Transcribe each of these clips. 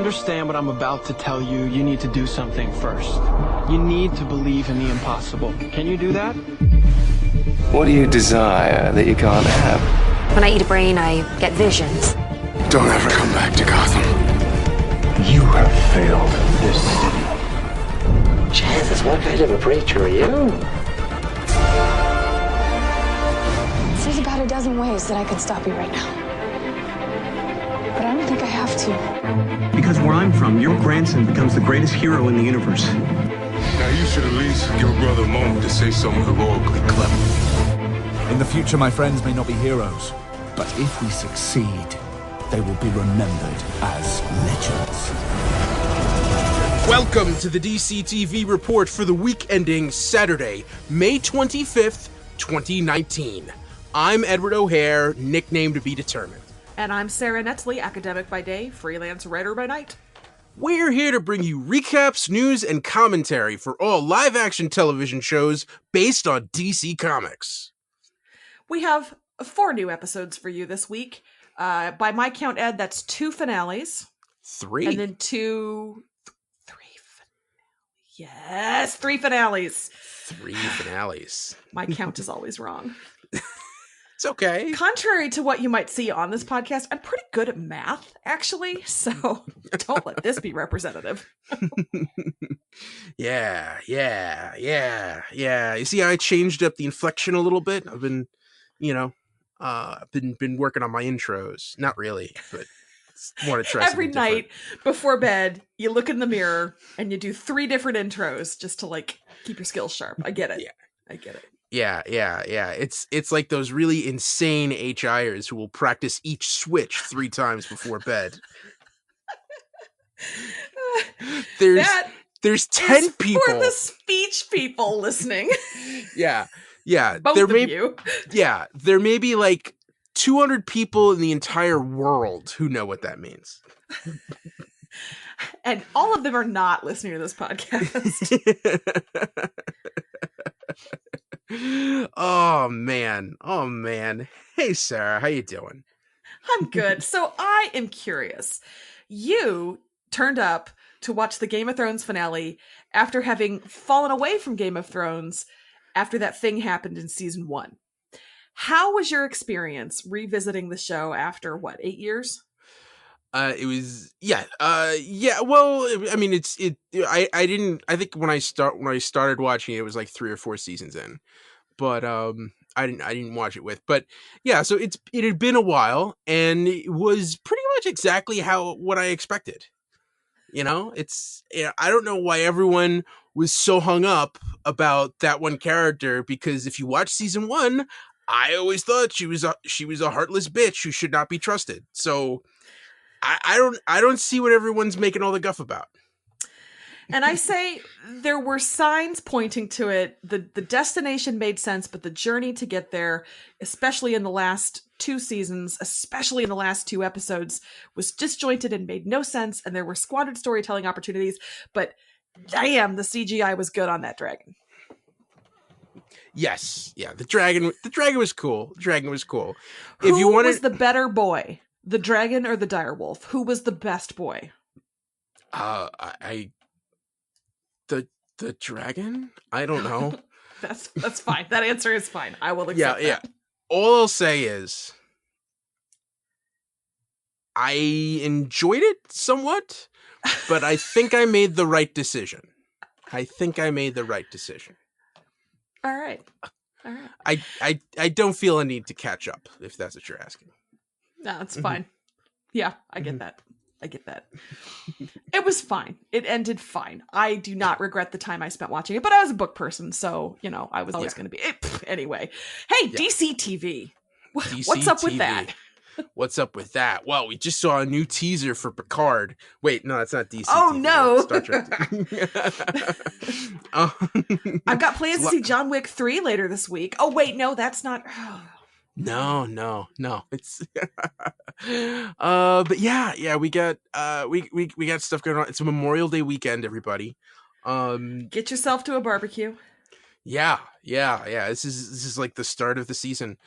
understand what I'm about to tell you, you need to do something first. You need to believe in the impossible. Can you do that? What do you desire that you can't have? When I eat a brain, I get visions. Don't ever come back to Gotham. You have failed this city. Jesus, what kind of a preacher are you? There's about a dozen ways that I could stop you right now. But I don't think I have to. Because where I'm from, your grandson becomes the greatest hero in the universe. Now you should at least give a brother a moment to say something heroically clever. In the future, my friends may not be heroes, but if we succeed, they will be remembered as legends. Welcome to the DC TV report for the week ending Saturday, May 25th, 2019. I'm Edward O'Hare, nickname to be determined. And I'm Sara, academic by day, freelance writer by night. We're here to bring you recaps, news, and commentary for all live-action television shows based on DC Comics. We have 4 new episodes for you this week. By my count, Ed, that's 2 finales. 3. And then 3 finales. Yes, 3 finales. 3 finales. My count is always wrong. It's okay. Contrary to what you might see on this podcast, I'm pretty good at math, actually, so don't let this be representative. Yeah. You see, I changed up the inflection a little bit. I've been, I've been working on my intros. Not really, but want to try every night before bed. You look in the mirror and you do 3 different intros just to keep your skills sharp. I get it. Yeah, I get it. Yeah. It's like those really insane HIers who will practice each switch 3 times before bed. There's 10 people for the speech people listening. Yeah. Both of you. Yeah, there may be 200 people in the entire world who know what that means. And all of them are not listening to this podcast. Oh man. Hey Sarah, how you doing? I'm good. So I am curious. You turned up to watch the Game of Thrones finale after having fallen away from Game of Thrones after that thing happened in season 1. How was your experience revisiting the show after 8 years? It was well, I mean I think when I started watching it was 3 or 4 seasons in. But I didn't watch it with. But yeah, so it had been a while and it was pretty much exactly what I expected. I don't know why everyone was so hung up about that one character, because if you watch season 1, I always thought she was a heartless bitch who should not be trusted. So I don't see what everyone's making all the guff about. And I say there were signs pointing to it. The destination made sense, but the journey to get there, especially in the last 2 seasons, especially in the last 2 episodes, was disjointed and made no sense. And there were squandered storytelling opportunities. But damn, the CGI was good on that dragon. Yes, yeah, the dragon was cool. Who was the better boy, the dragon or the direwolf? Who was the best boy? The dragon? I don't know. That's fine. That answer is fine. I will accept that. Yeah. All I'll say is I enjoyed it somewhat, but I think I made the right decision. All right. I don't feel a need to catch up, if that's what you're asking. No, it's fine. Yeah, I get that. It was fine. It ended fine. I do not regret the time I spent watching it, but I was a book person, so, I was always going to be... Anyway. Hey, yeah. DC TV. What's up with that? What's up with that? Well, we just saw a new teaser for Picard. Wait, no, that's not DC Oh, TV. no. Star Trek. I've got plans to see John Wick 3 later this week. Oh, wait, no, that's not... No. It's but yeah, we got stuff going on. It's a Memorial Day weekend, everybody. Get yourself to a barbecue. Yeah. This is the start of the season.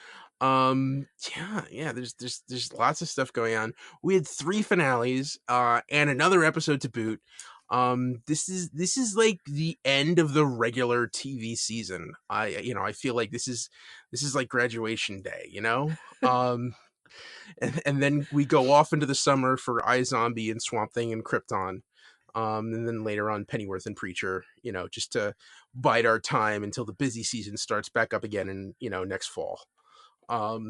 Yeah, there's lots of stuff going on. We had 3 finales, and another episode to boot. This is like the end of the regular TV season. I feel like this is like graduation day, and then we go off into the summer for iZombie and Swamp Thing and Krypton. And then later on Pennyworth and Preacher, just to bide our time until the busy season starts back up again in, next fall. I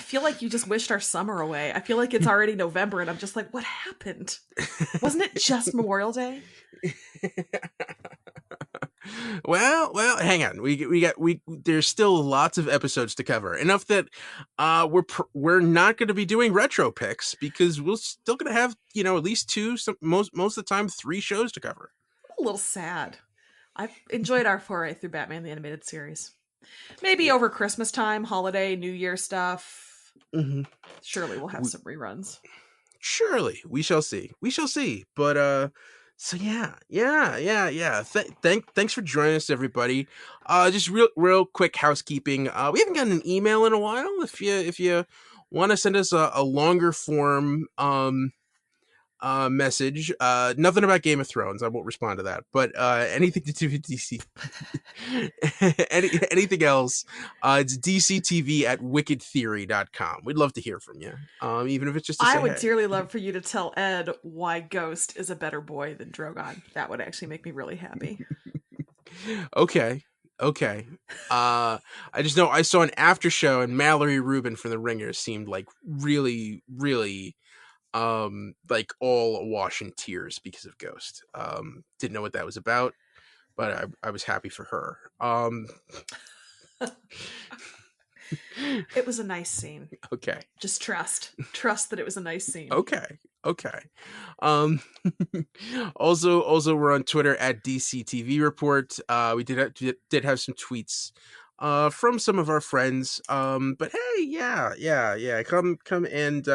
feel like you just wished our summer away. I feel like it's already November and I'm just like, what happened? Wasn't it just Memorial Day? Well, hang on. There's still lots of episodes to cover. Enough that we're not going to be doing retro picks because we're still going to have, at least 2, most of the time 3 shows to cover. A little sad. I've enjoyed our foray through Batman the Animated Series. Maybe over Christmas time, holiday, New Year stuff. Mm-hmm. Surely we'll have some reruns. Surely. We shall see. But, so yeah. Thanks for joining us, everybody. Just real quick housekeeping. We haven't gotten an email in a while. If you want to send us a longer form, message, nothing about Game of Thrones, I won't respond to that, but anything to do with DC, anything else, it's dctv@wickedtheory.com. We'd love to hear from you, even if it's just to say I would hey. dearly love for you to tell Ed why Ghost is a better boy than Drogon. That would actually make me really happy. Okay. I just know I saw an after show and Mallory Rubin from The Ringer seemed like really like all awash in tears because of Ghost. Didn't know what that was about, but I was happy for her. It was a nice scene. Okay. Just trust that it was a nice scene. Okay. Also we're on Twitter at DCTV Report. We did have some tweets from some of our friends. But hey, yeah. Come and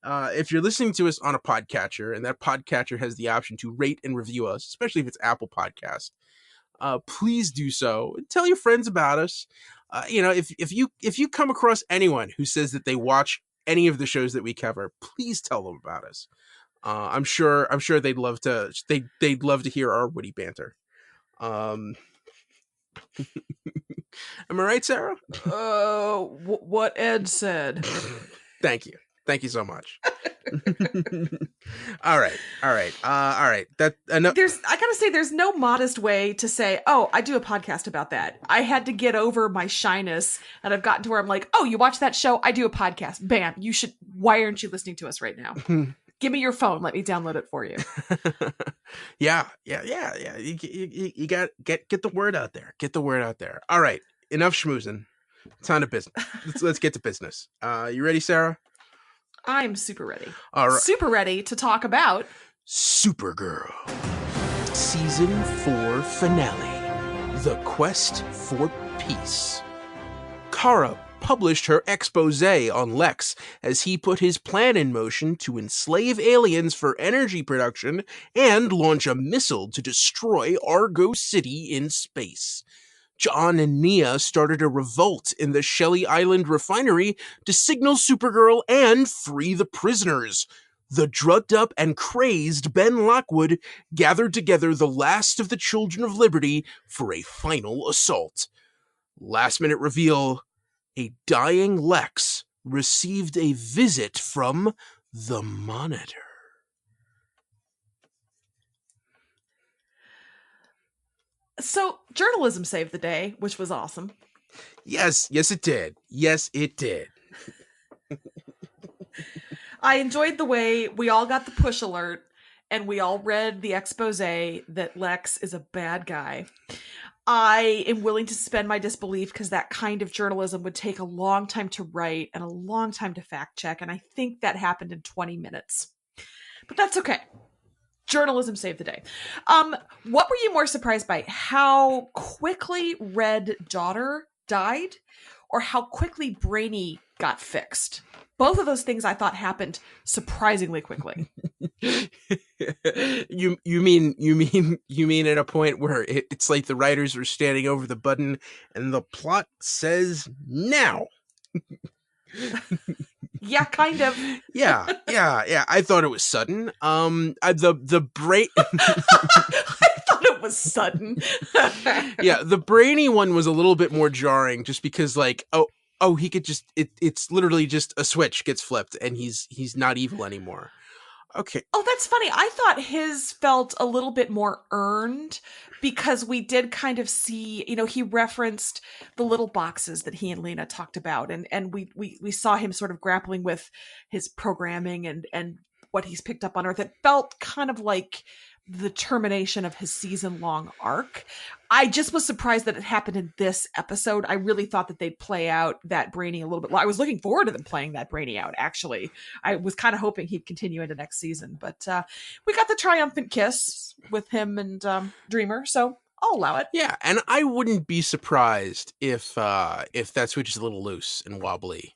if you're listening to us on a podcatcher and that podcatcher has the option to rate and review us, especially if it's Apple Podcast, please do so. Tell your friends about us. If you come across anyone who says that they watch any of the shows that we cover, please tell them about us. I'm sure they'd love to hear our witty banter. Am I right, Sarah? What Ed said. Thank you so much. All right. That enough. I gotta say, there's no modest way to say, oh, I do a podcast about that. I had to get over my shyness, and I've gotten to where I'm like, oh, you watch that show? I do a podcast. Bam! You should. Why aren't you listening to us right now? Give me your phone. Let me download it for you. Yeah. You got get the word out there. Get the word out there. All right. Enough schmoozing. Time to business. Let's get to business. You ready, Sarah? I'm super ready. All right. Super ready to talk about Supergirl. Season 4 finale. The Quest for Peace. Kara published her expose on Lex as he put his plan in motion to enslave aliens for energy production and launch a missile to destroy Argo City in space. John and Nia started a revolt in the Shelley Island refinery to signal Supergirl and free the prisoners. The drugged up and crazed Ben Lockwood gathered together the last of the Children of Liberty for a final assault. Last minute reveal, a dying Lex received a visit from the Monitor. So, journalism saved the day, which was awesome. Yes, it did. I enjoyed the way we all got the push alert and we all read the expose that Lex is a bad guy. I am willing to suspend my disbelief because that kind of journalism would take a long time to write and a long time to fact check, and I think that happened in 20 minutes. But that's okay. Journalism saved the day. What were you more surprised by? How quickly Red Daughter died, or how quickly Brainy got fixed. Both of those things I thought happened surprisingly quickly. you mean at a point where it's like the writers were standing over the button and the plot says now. Yeah, kind of. Yeah. I thought it was sudden. The brain. I thought it was sudden. Yeah, the brainy one was a little bit more jarring, just because like he could just it's literally just a switch gets flipped and he's not evil anymore. Okay. Oh, that's funny. I thought his felt a little bit more earned because we did kind of see, he referenced the little boxes that he and Lena talked about. And we saw him sort of grappling with his programming and what he's picked up on Earth. It felt kind of like the termination of his season-long arc. I just was surprised that it happened in this episode. I really thought that they'd play out that Brainy a little bit. I was looking forward to them playing that Brainy out, actually. I was kind of hoping he'd continue into next season. But we got the triumphant kiss with him and Dreamer, so I'll allow it. Yeah, and I wouldn't be surprised if that switch is a little loose and wobbly,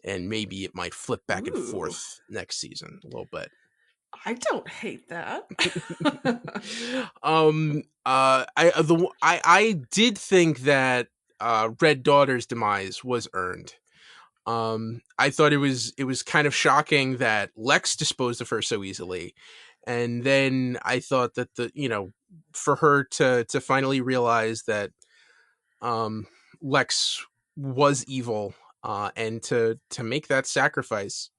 and maybe it might flip back and forth next season a little bit. I don't hate that. I did think that Red Daughter's demise was earned. I thought it was kind of shocking that Lex disposed of her so easily, and then I thought that for her to finally realize that Lex was evil, and to make that sacrifice.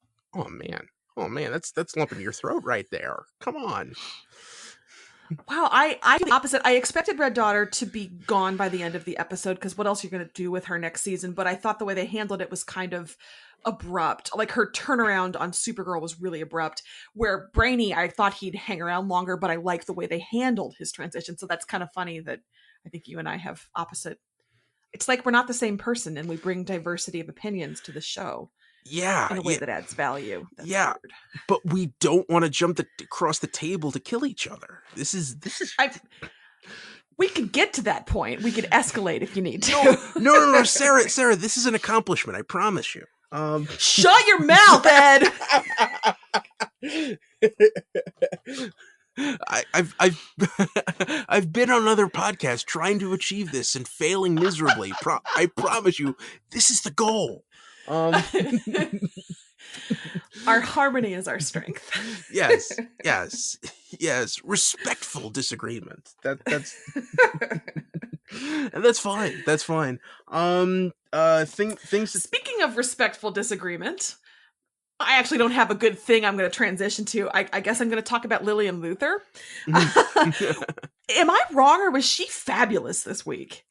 Oh man, that's lumping your throat right there. Come on. Wow, I the opposite. I expected Red Daughter to be gone by the end of the episode because what else are you going to do with her next season? But I thought the way they handled it was kind of abrupt. Like her turnaround on Supergirl was really abrupt. Where Brainy, I thought he'd hang around longer, but I like the way they handled his transition. So that's kind of funny that I think you and I have opposite. It's like we're not the same person, and we bring diversity of opinions to the show. Yeah, in a way that adds value. That's weird. But we don't want to jump across the table to kill each other. This is. We could get to that point. We could escalate if you need to. No, Sarah. This is an accomplishment. I promise you. Shut your mouth, Ed. I've been on other podcasts trying to achieve this and failing miserably. I promise you, this is the goal. Our harmony is our strength. Yes. Respectful disagreement. That's and that's fine. That's fine. Things. Speaking of respectful disagreement, I actually don't have a good thing I'm going to transition to. I guess I'm going to talk about Lillian Luthor. Am I wrong, or was she fabulous this week?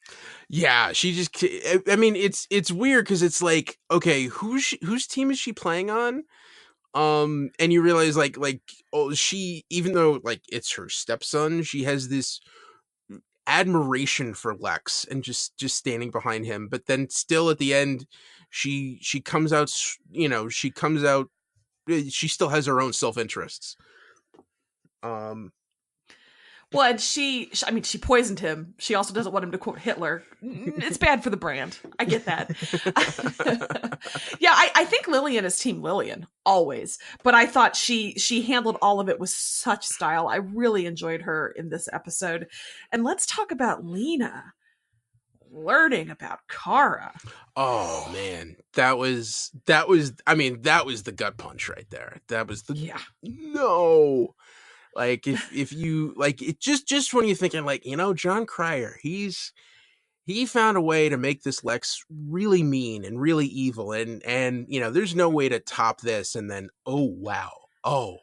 Yeah, she just. I mean, it's weird because it's like, okay, whose team is she playing on? And you realize like she, even though like it's her stepson, she has this admiration for Lex and just standing behind him. But then still at the end, she comes out. She still has her own self-interests. Well, and she poisoned him. She also doesn't want him to quote Hitler. It's bad for the brand. I get that. Yeah, I think Lillian is Team Lillian, always. But I thought she handled all of it with such style. I really enjoyed her in this episode. And let's talk about Lena learning about Kara. Oh, man. That was the gut punch right there. That was the... Yeah. No. Like if you like it, just when you're thinking like, John Cryer, he found a way to make this Lex really mean and really evil, and there's no way to top this. And then, oh wow, oh,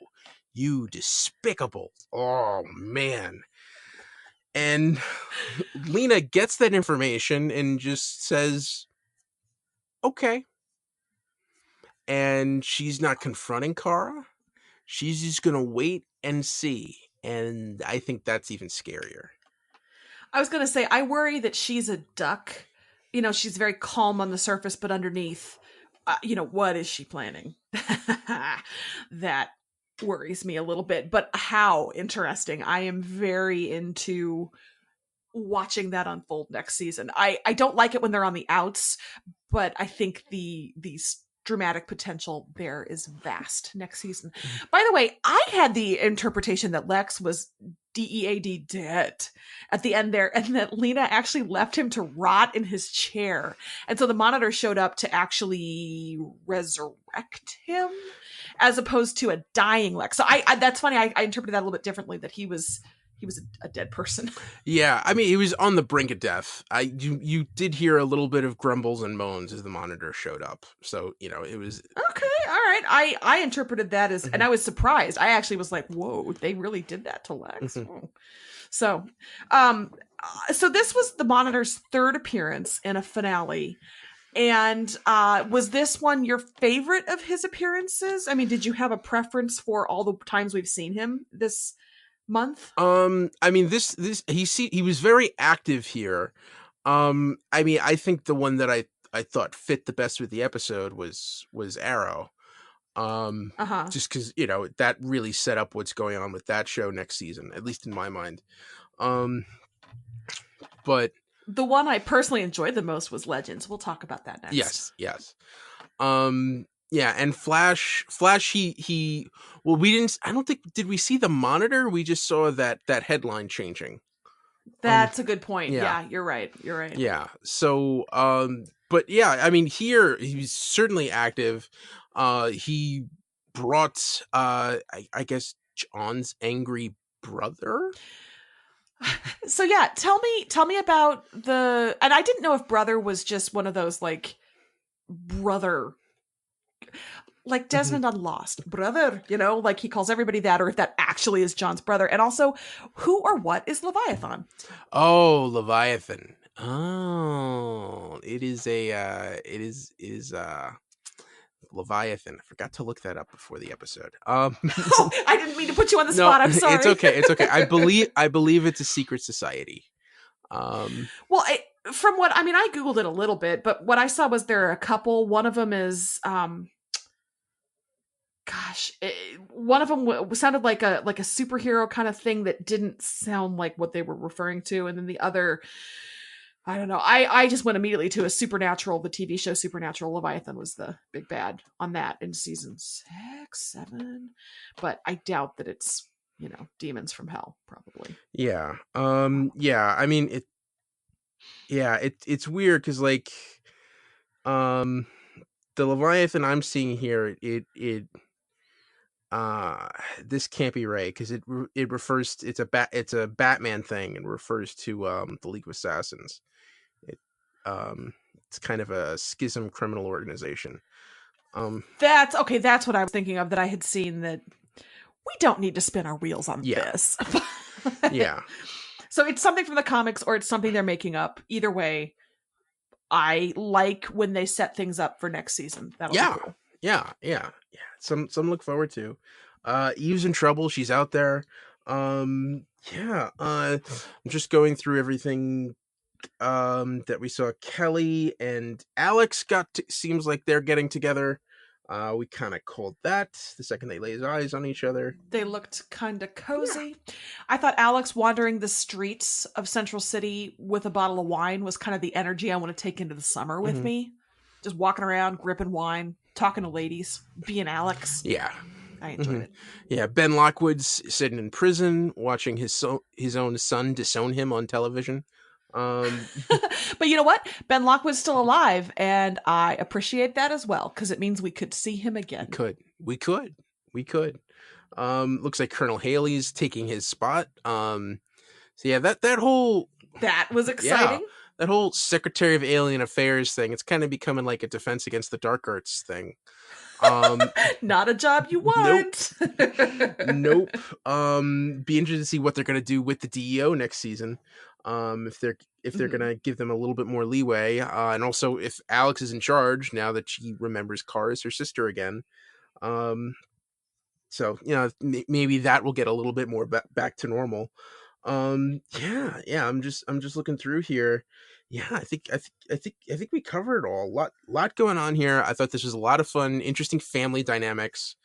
you despicable, oh man. And Lena gets that information and just says, okay. And she's not confronting Kara. She's just gonna wait and see, and I think that's even scarier. I was going to say, I worry that she's a duck. She's very calm on the surface, but underneath, what is she planning? That worries me a little bit, but how interesting. I am very into watching that unfold next season. I don't like it when they're on the outs, but I think the dramatic potential there is vast next season. By the way, I had the interpretation that Lex was DEAD dead at the end there, and that Lena actually left him to rot in his chair. And so the Monitor showed up to actually resurrect him as opposed to a dying Lex. So I that's funny. I interpreted that a little bit differently, that he was a dead person. Yeah, I mean, he was on the brink of death. You did hear a little bit of grumbles and moans as the Monitor showed up. So, you know, it was okay. All right. I interpreted that as, and I was surprised. I actually was like, whoa, they really did that to Lex. So, so this was the Monitor's third appearance in a finale. And was this one your favorite of his appearances? I mean, did you have a preference for all the times we've seen him this month? I mean, he was very active here. I mean, I think the one that I thought fit the best with the episode was Arrow. Just because, you know, that really set up what's going on with that show next season, at least in my mind. But the one I personally enjoyed the most was Legends. We'll talk about that next. Yes. Yeah, and Flash, he well, I don't think, did we see the Monitor? We just saw that headline changing. That's a good point. Yeah, you're right. Yeah. So, but yeah, I mean, here he's certainly active. He brought, I guess, John's angry brother. So yeah, tell me about and I didn't know if brother was just one of those like brother, like Desmond on Lost, brother, you know, like he calls everybody that, or if that actually is John's brother. And also, who or what is Leviathan? Oh, Leviathan. Oh, it is Leviathan. I forgot to look that up before the episode. Oh, I didn't mean to put you on the spot. I'm sorry. It's okay. I believe it's a secret society. Well, from what I mean, I googled it a little bit, but what I saw was there are a couple. One of them is, one of them sounded like a superhero kind of thing that didn't sound like what they were referring to, and then the other, I don't know. I just went immediately to the TV show Supernatural. Leviathan was the big bad on that in season 6, 7, but I doubt that it's, you know, demons from hell, probably. Yeah. Yeah. I mean, it's weird because, like, the Leviathan I'm seeing here, this can't be right because it refers to, it's a Batman thing and refers to the League of Assassins. It's kind of a schism criminal organization. That's what I was thinking of, that I had seen, that we don't need to spin our wheels on this. Yeah. So it's something from the comics or it's something they're making up. Either way, I like when they set things up for next season. That'll be cool. Yeah. Some look forward to. Eve's in trouble. She's out there. I'm just going through everything that we saw. Kelly and Alex seems like they're getting together. We kind of called that the second they laid eyes on each other. They looked kind of cozy. Yeah. I thought Alex wandering the streets of Central City with a bottle of wine was kind of the energy I want to take into the summer with me. Just walking around, gripping wine, talking to ladies, being Alex. Yeah. I enjoyed it. Yeah, Ben Lockwood's sitting in prison watching his own son disown him on television. But you know what? Ben Lockwood's still alive, and I appreciate that as well, because it means we could see him again. We could. Looks like Colonel Haley's taking his spot. So yeah, that was exciting. Yeah, that whole Secretary of Alien Affairs thing, it's kind of becoming like a Defense Against the Dark Arts thing. Not a job you want. Nope. Be interested to see what they're going to do with the DEO next season. If they're going to give them a little bit more leeway, and also if Alex is in charge now that she remembers Kara as her sister again. So, you know, maybe that will get a little bit more back to normal. Yeah. I'm just looking through here. Yeah, I think we covered it all. Lot going on here. I thought this was a lot of fun, interesting family dynamics.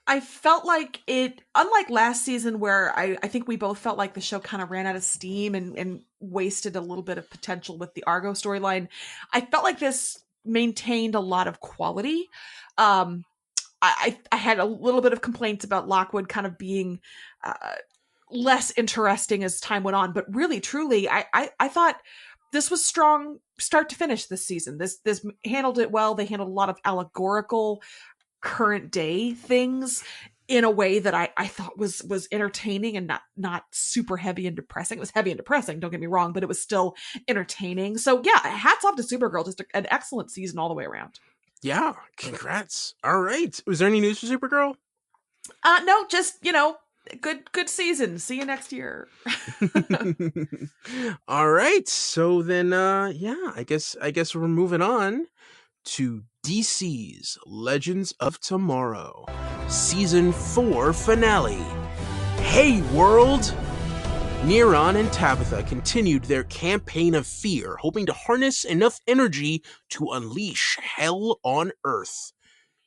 I felt like it, unlike last season where I think we both felt like the show kind of ran out of steam and wasted a little bit of potential with the Argo storyline. I felt like this maintained a lot of quality. I had a little bit of complaints about Lockwood kind of being less interesting as time went on, but really, truly, I thought this was strong start to finish this season. This handled it well. They handled a lot of allegorical current day things in a way that I thought was entertaining and not super heavy and depressing. It was heavy and depressing, don't get me wrong, but it was still entertaining. So yeah, hats off to Supergirl. Just an excellent season all the way around. Yeah, congrats. All right. Was there any news for Supergirl? No, just, good season. See you next year. All right. So then I guess we're moving on to DC's Legends of Tomorrow Season 4 finale. Hey world! Neron and Tabitha continued their campaign of fear, hoping to harness enough energy to unleash hell on Earth.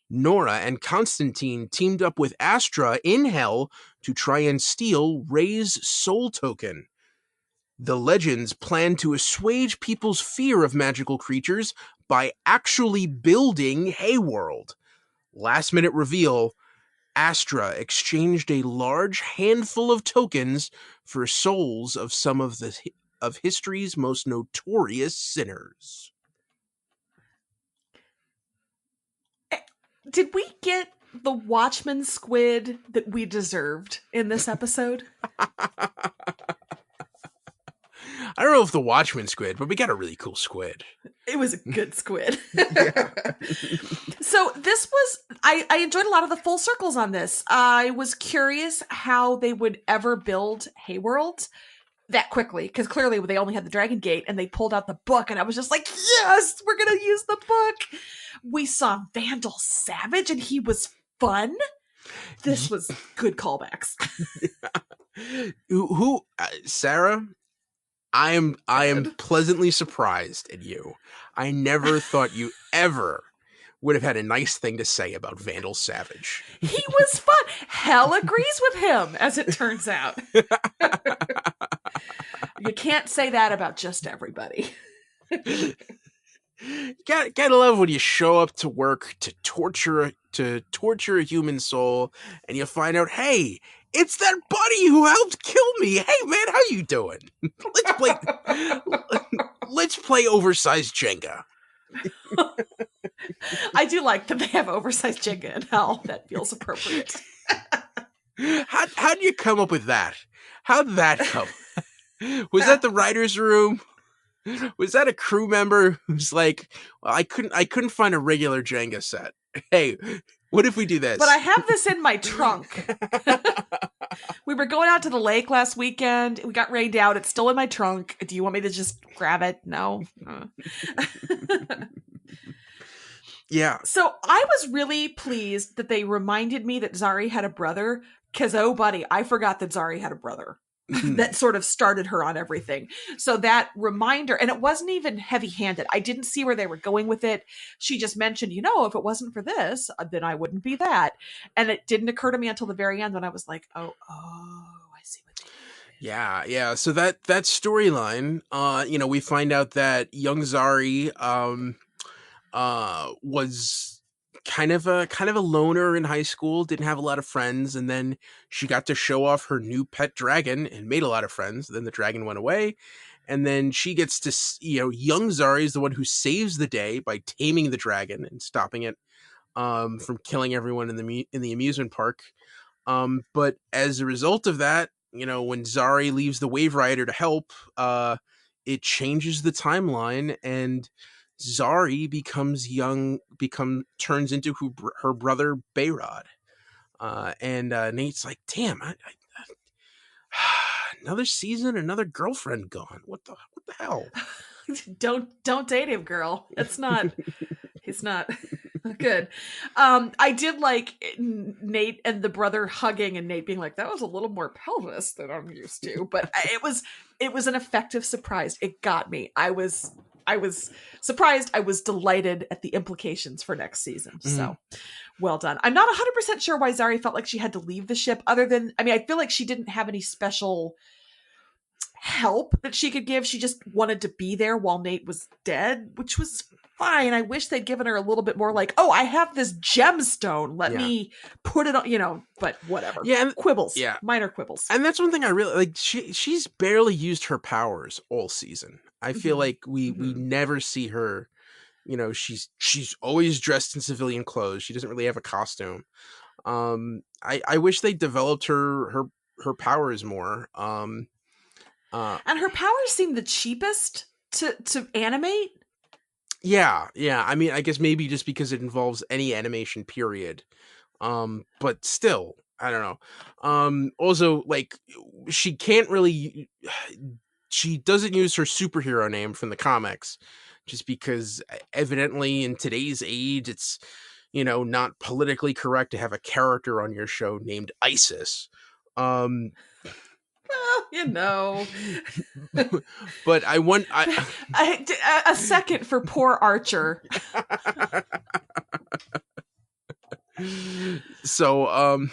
Nora and Constantine teamed up with Astra in Hell to try and steal Ray's soul token. The Legends plan to assuage people's fear of magical creatures by actually building Hayworld. Last minute reveal, Astra exchanged a large handful of tokens for souls of some of history's most notorious sinners. Did we get the Watchman squid that we deserved in this episode? I don't know if the Watchman squid, but we got a really cool squid. It was a good squid. So this was, I enjoyed a lot of the full circles on this. I was curious how they would ever build Hayworld that quickly, because clearly they only had the Dragon Gate and they pulled out the book, and I was just like, yes, we're going to use the book. We saw Vandal Savage and he was fun. This was good callbacks. Sarah, I am pleasantly surprised at you. I never thought you ever would have had a nice thing to say about Vandal Savage. He was fun. Hell agrees with him, as it turns out. You can't say that about just everybody. Gotta love when you show up to work to torture a human soul, and you find out, hey, it's that buddy who helped kill me. Hey man, how you doing? Let's play oversized Jenga. I do like that they have oversized Jenga in Hell. That feels appropriate. How do you come up with that? How'd that come? Was that the writer's room? Was that a crew member who's like, well, I couldn't find a regular Jenga set. Hey, what if we do this? But I have this in my trunk. We were going out to the lake last weekend. We got rained out. It's still in my trunk. Do you want me to just grab it? No. Yeah. So I was really pleased that they reminded me that Zari had a brother, because, oh buddy, I forgot that Zari had a brother. That sort of started her on everything. So that reminder, and it wasn't even heavy-handed. I didn't see where they were going with it. She just mentioned, if it wasn't for this, then I wouldn't be that. And it didn't occur to me until the very end when I was like, oh, I see what they did. Yeah. So that storyline, we find out that young Zari was kind of a loner in high school, didn't have a lot of friends, and then she got to show off her new pet dragon and made a lot of friends. Then the dragon went away, and then she gets to, young Zari is the one who saves the day by taming the dragon and stopping it from killing everyone in the amusement park. But as a result of that, when Zari leaves the Wave Rider to help, it changes the timeline, and Zari turns into her brother Bayrod. And Nate's like, damn, I another season, another girlfriend gone. What the hell? Don't date him, girl. He's not good. I did like Nate and the brother hugging, and Nate being like, that was a little more pelvis than I'm used to, but it was an effective surprise. It got me. I was I was surprised. I was delighted at the implications for next season. So well done. I'm not 100% sure why Zari felt like she had to leave the ship, other than, I mean, I feel like she didn't have any special help that she could give. She just wanted to be there while Nate was dead, which was fine. I wish they'd given her a little bit more like, oh, I have this gemstone. Let me put it on, but whatever. Yeah. And, quibbles. Yeah. Minor quibbles. And that's one thing I really like. She's barely used her powers all season. I feel like we never see her, she's always dressed in civilian clothes. She doesn't really have a costume. I wish they developed her powers more. And her powers seem the cheapest to animate. Yeah. I mean, I guess maybe just because it involves any animation period. But still, I don't know. Also, like, she doesn't use her superhero name from the comics, just because evidently in today's age, it's, not politically correct to have a character on your show named Isis. Well, but I want a second for poor Archer. So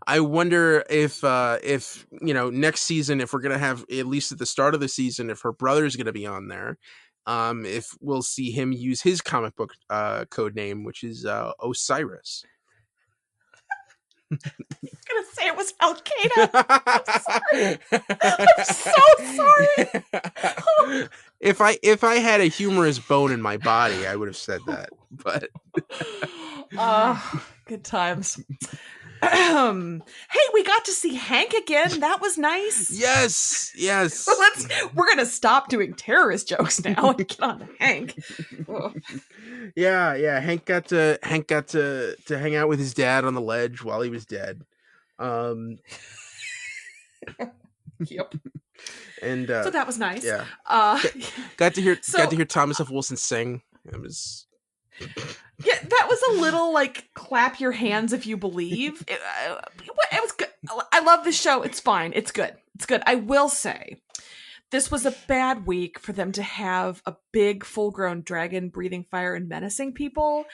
I wonder if next season, if we're gonna have, at least at the start of the season, if her brother's gonna be on there, if we'll see him use his comic book code name, which is Osiris. I was gonna say it was Al-Qaeda. I'm sorry. I'm so sorry. If I had a humorous bone in my body, I would have said that. But good times. Hey, we got to see Hank again. That was nice. Yes. We're gonna stop doing terrorist jokes now and get on to Hank. Yeah. Hank got to hang out with his dad on the ledge while he was dead. Yep. And so that was nice. Yeah. Got to hear Thomas F. Wilson sing. It was. Yeah, that was a little like clap your hands if you believe. It was good. I love this show. It's fine. It's good. I will say, this was a bad week for them to have a big, full-grown dragon breathing fire and menacing people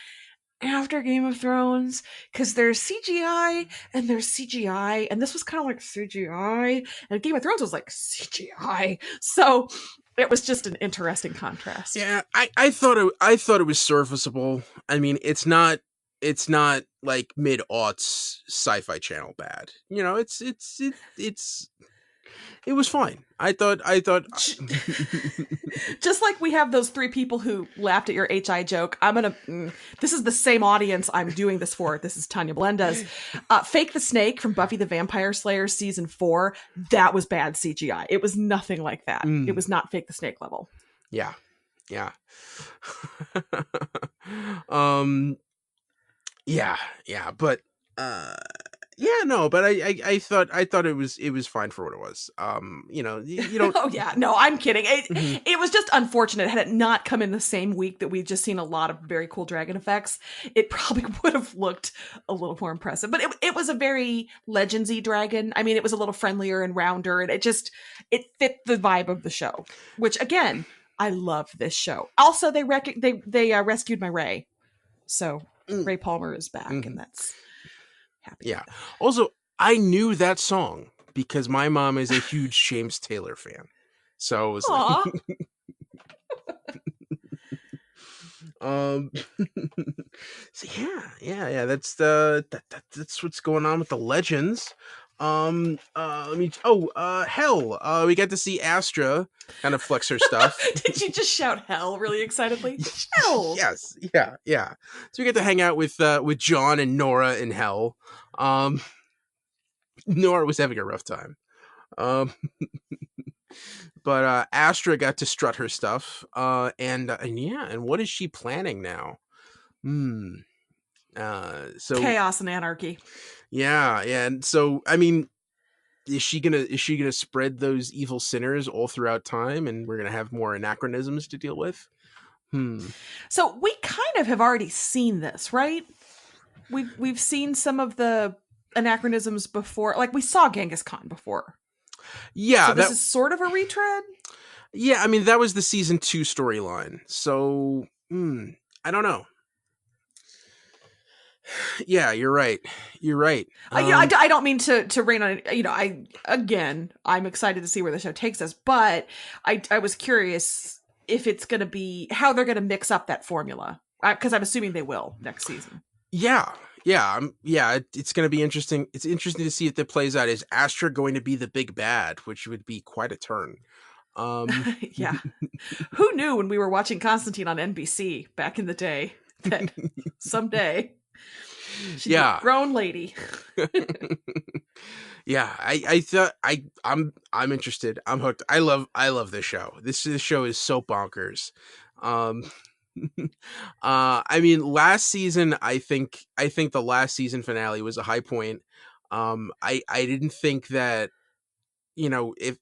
after Game of Thrones, because there's CGI and there's CGI, and this was kind of like CGI, and Game of Thrones was like CGI. So it was just an interesting contrast. Yeah, I thought it was serviceable. I mean, it's not like mid-aughts Sci-Fi Channel bad. It was fine. I thought just like we have those 3 people who laughed at your HI joke. This is the same audience I'm doing this for. This is Tanya Melendez. Fake the Snake from Buffy the Vampire Slayer season 4. That was bad CGI. It was nothing like that. It was not Fake the Snake level. Yeah. But but I thought it was fine for what it was. You don't. Oh yeah, no, I'm kidding. It was just unfortunate. Had it not come in the same week that we've just seen a lot of very cool dragon effects, it probably would have looked a little more impressive. But it was a very Legendsy dragon. I mean, it was a little friendlier and rounder, and it fit the vibe of the show. Which again, I love this show. Also, they rescued my Ray, so Ray Palmer is back, and that's. Happy. Yeah. Also, I knew that song because my mom is a huge James Taylor fan. So it was like so yeah. That's what's going on with the legends. We got to see Astra kind of flex her stuff. Did you just shout hell really excitedly? Hell. Yes. Yeah. So we get to hang out with John and Nora in hell. Nora was having a rough time. But Astra got to strut her stuff. And what is she planning now? So chaos and anarchy. Yeah, and so I mean, is she gonna spread those evil sinners all throughout time, and we're gonna have more anachronisms to deal with? So we kind of have already seen this, right? We've seen some of the anachronisms before, like we saw Genghis Khan before. Yeah, so this is sort of a retread. Yeah, I mean that was the season 2 storyline. So, I don't know. Yeah, you're right. You're right. I don't mean to rain on it. I'm excited to see where the show takes us, but I was curious if it's going to be how they're going to mix up that formula, because I'm assuming they will next season. Yeah. It's going to be interesting. It's interesting to see if that plays out. Is Astra going to be the big bad, which would be quite a turn. Yeah. Who knew when we were watching Constantine on NBC back in the day that someday she'd be a grown lady. Yeah, I thought I'm interested. I'm hooked. I love this show. This show is so bonkers. I mean, last season, I think the last season finale was a high point. I didn't think that, if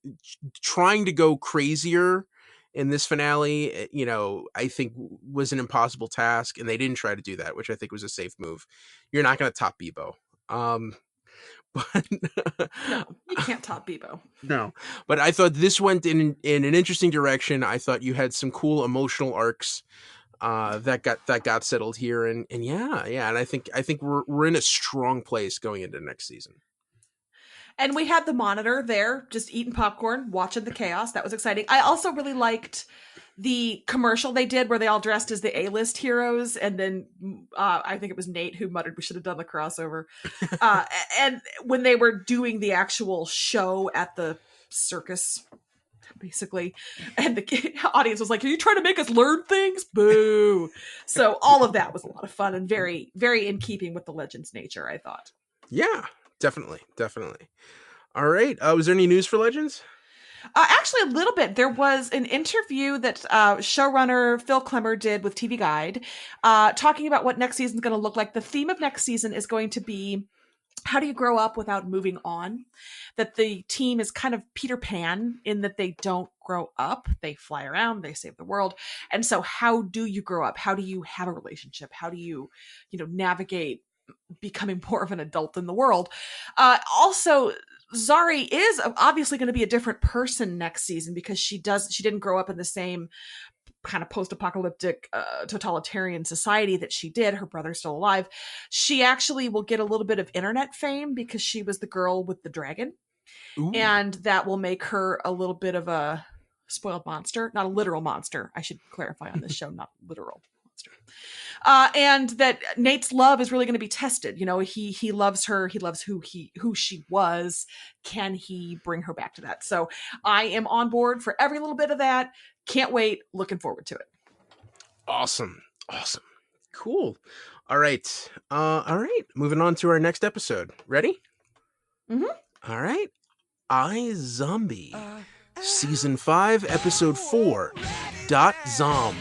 trying to go crazier in this finale, I think was an impossible task, and they didn't try to do that, which I think was a safe move. You're not going to top Bebo. But no, you can't top Bebo. No, but I thought this went in an interesting direction. I thought you had some cool emotional arcs that got settled here, and yeah, and I think we're in a strong place going into next season. And we had the Monitor there, just eating popcorn, watching the chaos. That was exciting. I also really liked the commercial they did where they all dressed as the A-list heroes, and then I think it was Nate who muttered we should have done the crossover. And when they were doing the actual show at the circus, basically, and the audience was like, are you trying to make us learn things? Boo. So all of that was a lot of fun and very, very in keeping with the Legends nature, I thought. Yeah, definitely. All right. Was there any news for Legends? Actually, a little bit. There was an interview that showrunner Phil Klemmer did with TV Guide, talking about what next season is going to look like. The theme of next season is going to be, how do you grow up without moving on? That the team is kind of Peter Pan in that they don't grow up. They fly around, they save the world. And so how do you grow up? How do you have a relationship? How do you, navigate becoming more of an adult in the world? Also, Zari is obviously going to be a different person next season because she didn't grow up in the same kind of post-apocalyptic totalitarian society that she did. Her brother's still alive. She actually will get a little bit of internet fame because she was the girl with the dragon. Ooh. And that will make her a little bit of a spoiled monster, not a literal monster. I should clarify on this show, not literal monster. And that Nate's love is really going to be tested. He loves her. He loves who she was. Can he bring her back to that? So I am on board for every little bit of that. Can't wait. Looking forward to it. Awesome. Cool. All right. Moving on to our next episode. Ready? Mm-hmm. All right. iZombie. Season 5, episode 4. Zomb.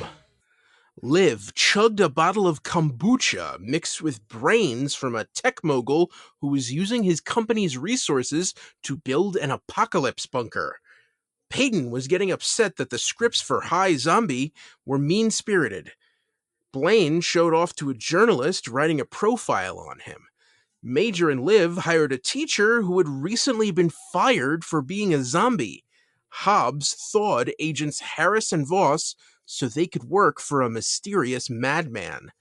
Liv chugged a bottle of kombucha mixed with brains from a tech mogul who was using his company's resources to build an apocalypse bunker. Peyton was getting upset that the scripts for iZombie were mean-spirited. Blaine showed off to a journalist writing a profile on him. Major and Liv hired a teacher who had recently been fired for being a zombie. Hobbs thawed agents Harris and Voss so they could work for a mysterious madman.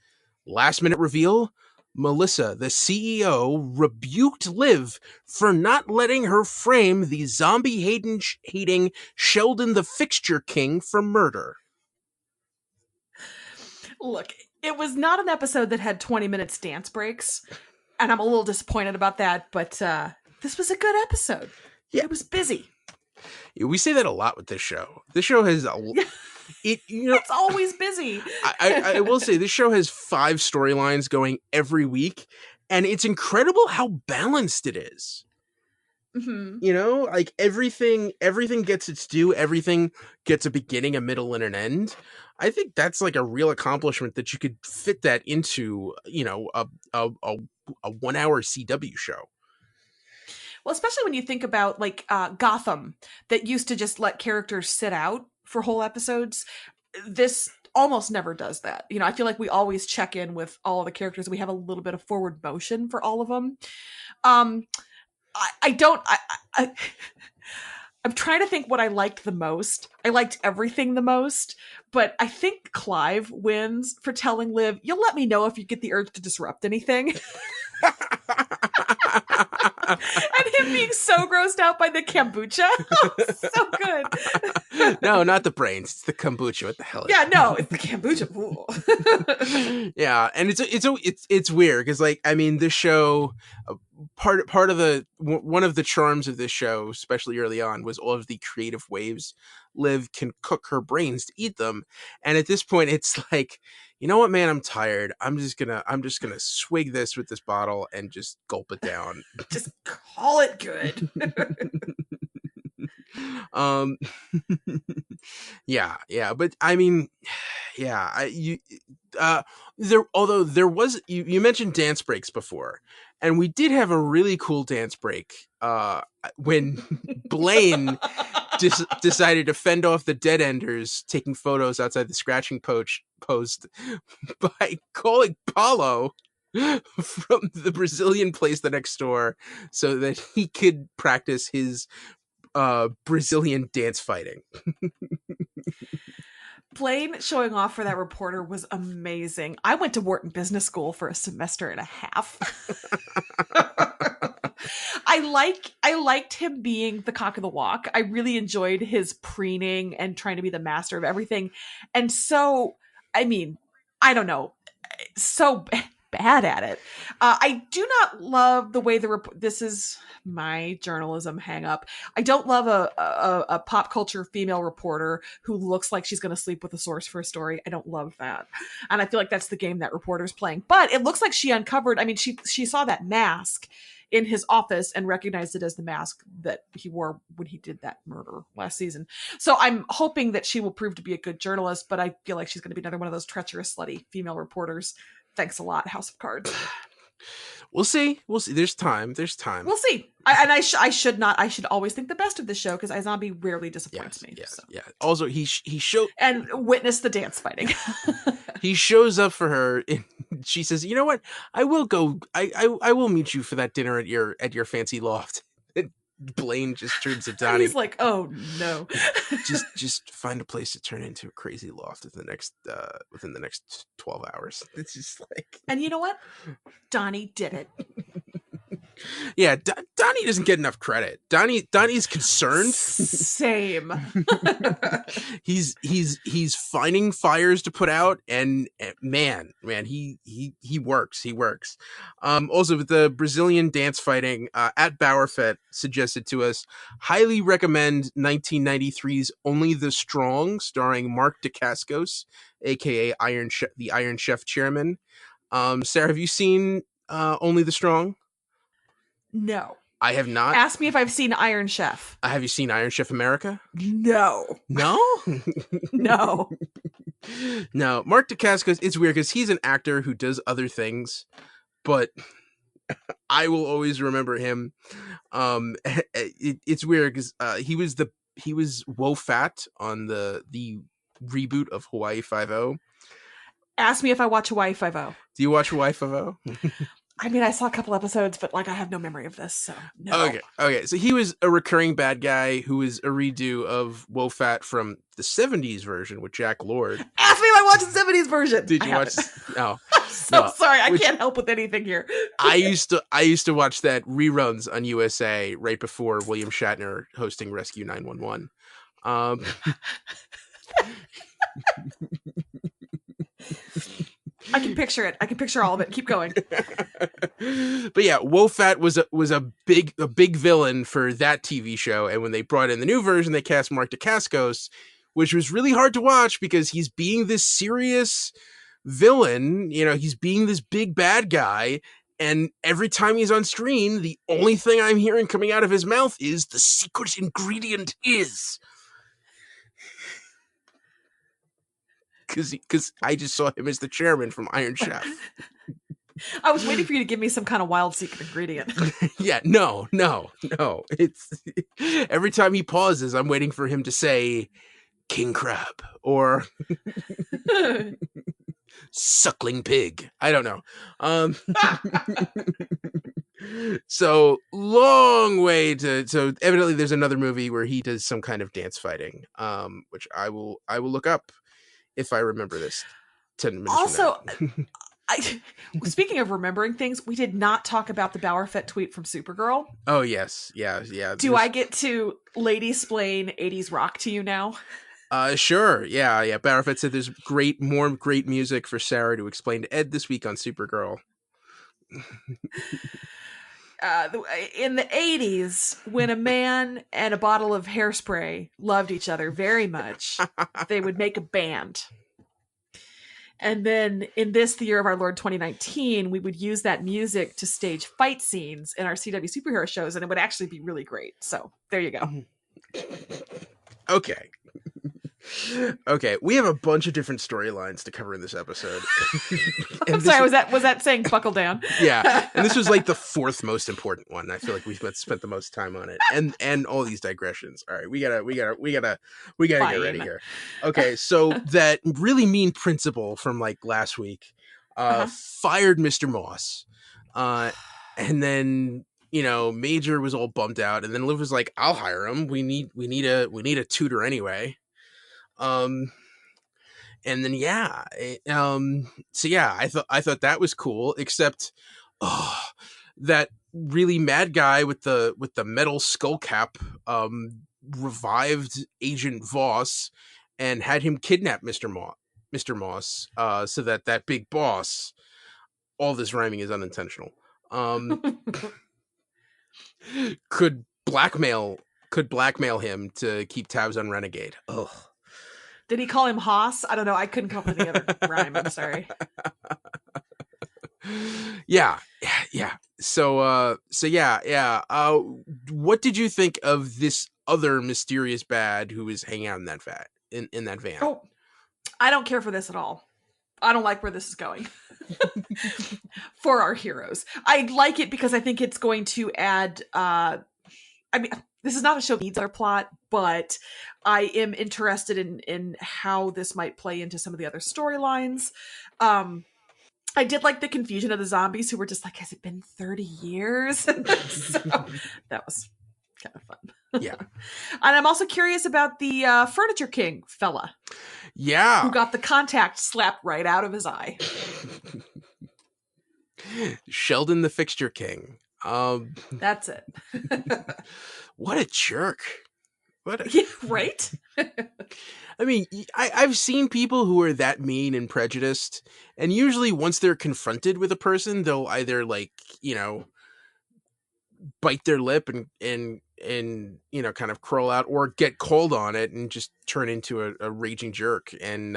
Last-minute reveal, Melissa, the CEO, rebuked Liv for not letting her frame the zombie-hating Sheldon the Fixture King for murder. Look, it was not an episode that had 20 minutes dance breaks, and I'm a little disappointed about that, but this was a good episode. Yeah. It was busy. We say that a lot with this show. This show has it's always busy. I will say this show has 5 storylines going every week, and it's incredible how balanced it is. Mm-hmm. Like everything gets its due. Everything gets a beginning, a middle, and an end. I think that's like a real accomplishment that you could fit that into, a 1-hour CW show. Well, especially when you think about like Gotham that used to just let characters sit out for whole episodes. This almost never does that. I feel like we always check in with all the characters. We have a little bit of forward motion for all of them. I'm trying to think what I liked the most. I liked everything the most, but I think Clive wins for telling Liv, "You'll let me know if you get the urge to disrupt anything." And him being so grossed out by the kombucha. So good. No, not the brains. It's the kombucha. What the hell? Yeah, no, it's the kombucha. Yeah, and it's weird because, like, I mean, this show, part of one of the charms of this show, especially early on, was all of the creative ways Liv can cook her brains to eat them. And at this point, it's like, you know what, man, I'm tired. I'm just gonna swig this with this bottle and just gulp it down. Just call it good. Yeah, but I mean, yeah, although there was, you mentioned dance breaks before, and we did have a really cool dance break when Blaine decided to fend off the dead enders taking photos outside the scratching post by calling Paulo from the Brazilian place the next door so that he could practice his Brazilian dance fighting. Blaine showing off for that reporter was amazing. I went to Wharton Business School for a semester and a half. I liked him being the cock of the walk. I really enjoyed his preening and trying to be the master of everything. And so, I mean, I don't know, so bad at it. I do not love the way this is my journalism hang up. I don't love a pop culture female reporter who looks like she's going to sleep with a source for a story. I don't love that. And I feel like that's the game that reporter's playing. But it looks like she uncovered, I mean, she saw that mask in his office and recognized it as the mask that he wore when he did that murder last season. So I'm hoping that she will prove to be a good journalist, but I feel like she's going to be another one of those treacherous, slutty female reporters. Thanks a lot, House of Cards. We'll see. There's time. We'll see. I should always think the best of this show because iZombie rarely disappoints me. Yes, so. yeah. Also, he showed and witness the dance fighting. He shows up for her. And she says, "You know what? I will go. I will meet you for that dinner at your fancy loft." And Blaine just turns to Donnie. He's like, "Oh no." just find a place to turn into a crazy loft within the next 12 hours. It's just like, and you know what? Donnie did it. Yeah, Donnie doesn't get enough credit. Donnie's concerned. Same. he's finding fires to put out, and man, he works. Also with the Brazilian dance fighting, at Bowerfett suggested to us, highly recommend 1993's Only the Strong, starring Mark Dacascos, aka the Iron Chef chairman. Sarah, have you seen Only the Strong? No. I have not. Ask me if I've seen Iron Chef. Have you seen Iron Chef America? No. No? No. No. Mark Dacascos, it's weird because he's an actor who does other things, but I will always remember him. It's weird because he was Wo Fat on the reboot of Hawaii Five-0. Ask me if I watch Hawaii Five-0. Do you watch Hawaii Five-0? I mean, I saw a couple episodes, but I have no memory of this, so no. Okay. So he was a recurring bad guy who was a redo of Wo Fat from the 70s version with Jack Lord. Ask me if I watched the 70s version. Did you watch? No. I'm so sorry. I can't help with anything here. I used to watch that reruns on USA right before William Shatner hosting Rescue 911. I can picture it. I can picture all of it. Keep going. But yeah, Wo Fat was a big villain for that TV show, and when they brought in the new version, they cast Mark Dacascos, which was really hard to watch because he's being this serious villain. You know, he's being this big bad guy, and every time he's on screen, the only thing I'm hearing coming out of his mouth is the secret ingredient is. Because I just saw him as the chairman from Iron Chef. I was waiting for you to give me some kind of wild secret ingredient. Yeah, no. It's every time he pauses, I'm waiting for him to say King Crab or suckling pig. I don't know. So long way to. So evidently, there's another movie where he does some kind of dance fighting, which I will look up if I remember this 10 minutes. Also, speaking of remembering things, we did not talk about the Bowerfett tweet from Supergirl. Oh yes, yeah. Do I get to lady splain 80s rock to you now? Sure. Yeah. Bowerfett said there's more great music for Sara to explain to Ed this week on Supergirl. In the 80s, when a man and a bottle of hairspray loved each other very much, they would make a band. And then in this, the year of our Lord 2019, we would use that music to stage fight scenes in our CW superhero shows, and it would actually be really great. So there you go. Okay. Okay, we have a bunch of different storylines to cover in this episode. I'm sorry, was that saying buckle down? Yeah, and this was like the fourth most important one. I feel like we've spent the most time on it, and all these digressions. All right, we gotta get ready here. Okay, so that really mean principal from like last week fired Mr. Moss, and then Major was all bummed out, and then Liv was like, "I'll hire him. We need a tutor anyway." And then so I thought that was cool, except that really mad guy with the metal skull cap revived Agent Voss and had him kidnap Mr. Moss so that big boss, all this rhyming is unintentional, could blackmail him to keep tabs on Renegade. Ugh. Did he call him Haas? I don't know. I couldn't come up with any other rhyme. I'm sorry. Yeah. So what did you think of this other mysterious bad who was hanging out in that van? Oh, I don't care for this at all. I don't like where this is going for our heroes. I like it because I think it's going to add, this is not a show that needs our plot, but I am interested in how this might play into some of the other storylines. I did like the confusion of the zombies who were just like, has it been 30 years? So that was kind of fun. Yeah. And I'm also curious about the Furniture King fella. Yeah. Who got the contact slapped right out of his eye. Sheldon the Fixture King. That's it. What a jerk. Yeah, right? I mean, I've seen people who are that mean and prejudiced, and usually once they're confronted with a person, they'll either bite their lip and kind of crawl out, or get called on it and just turn into a raging jerk. And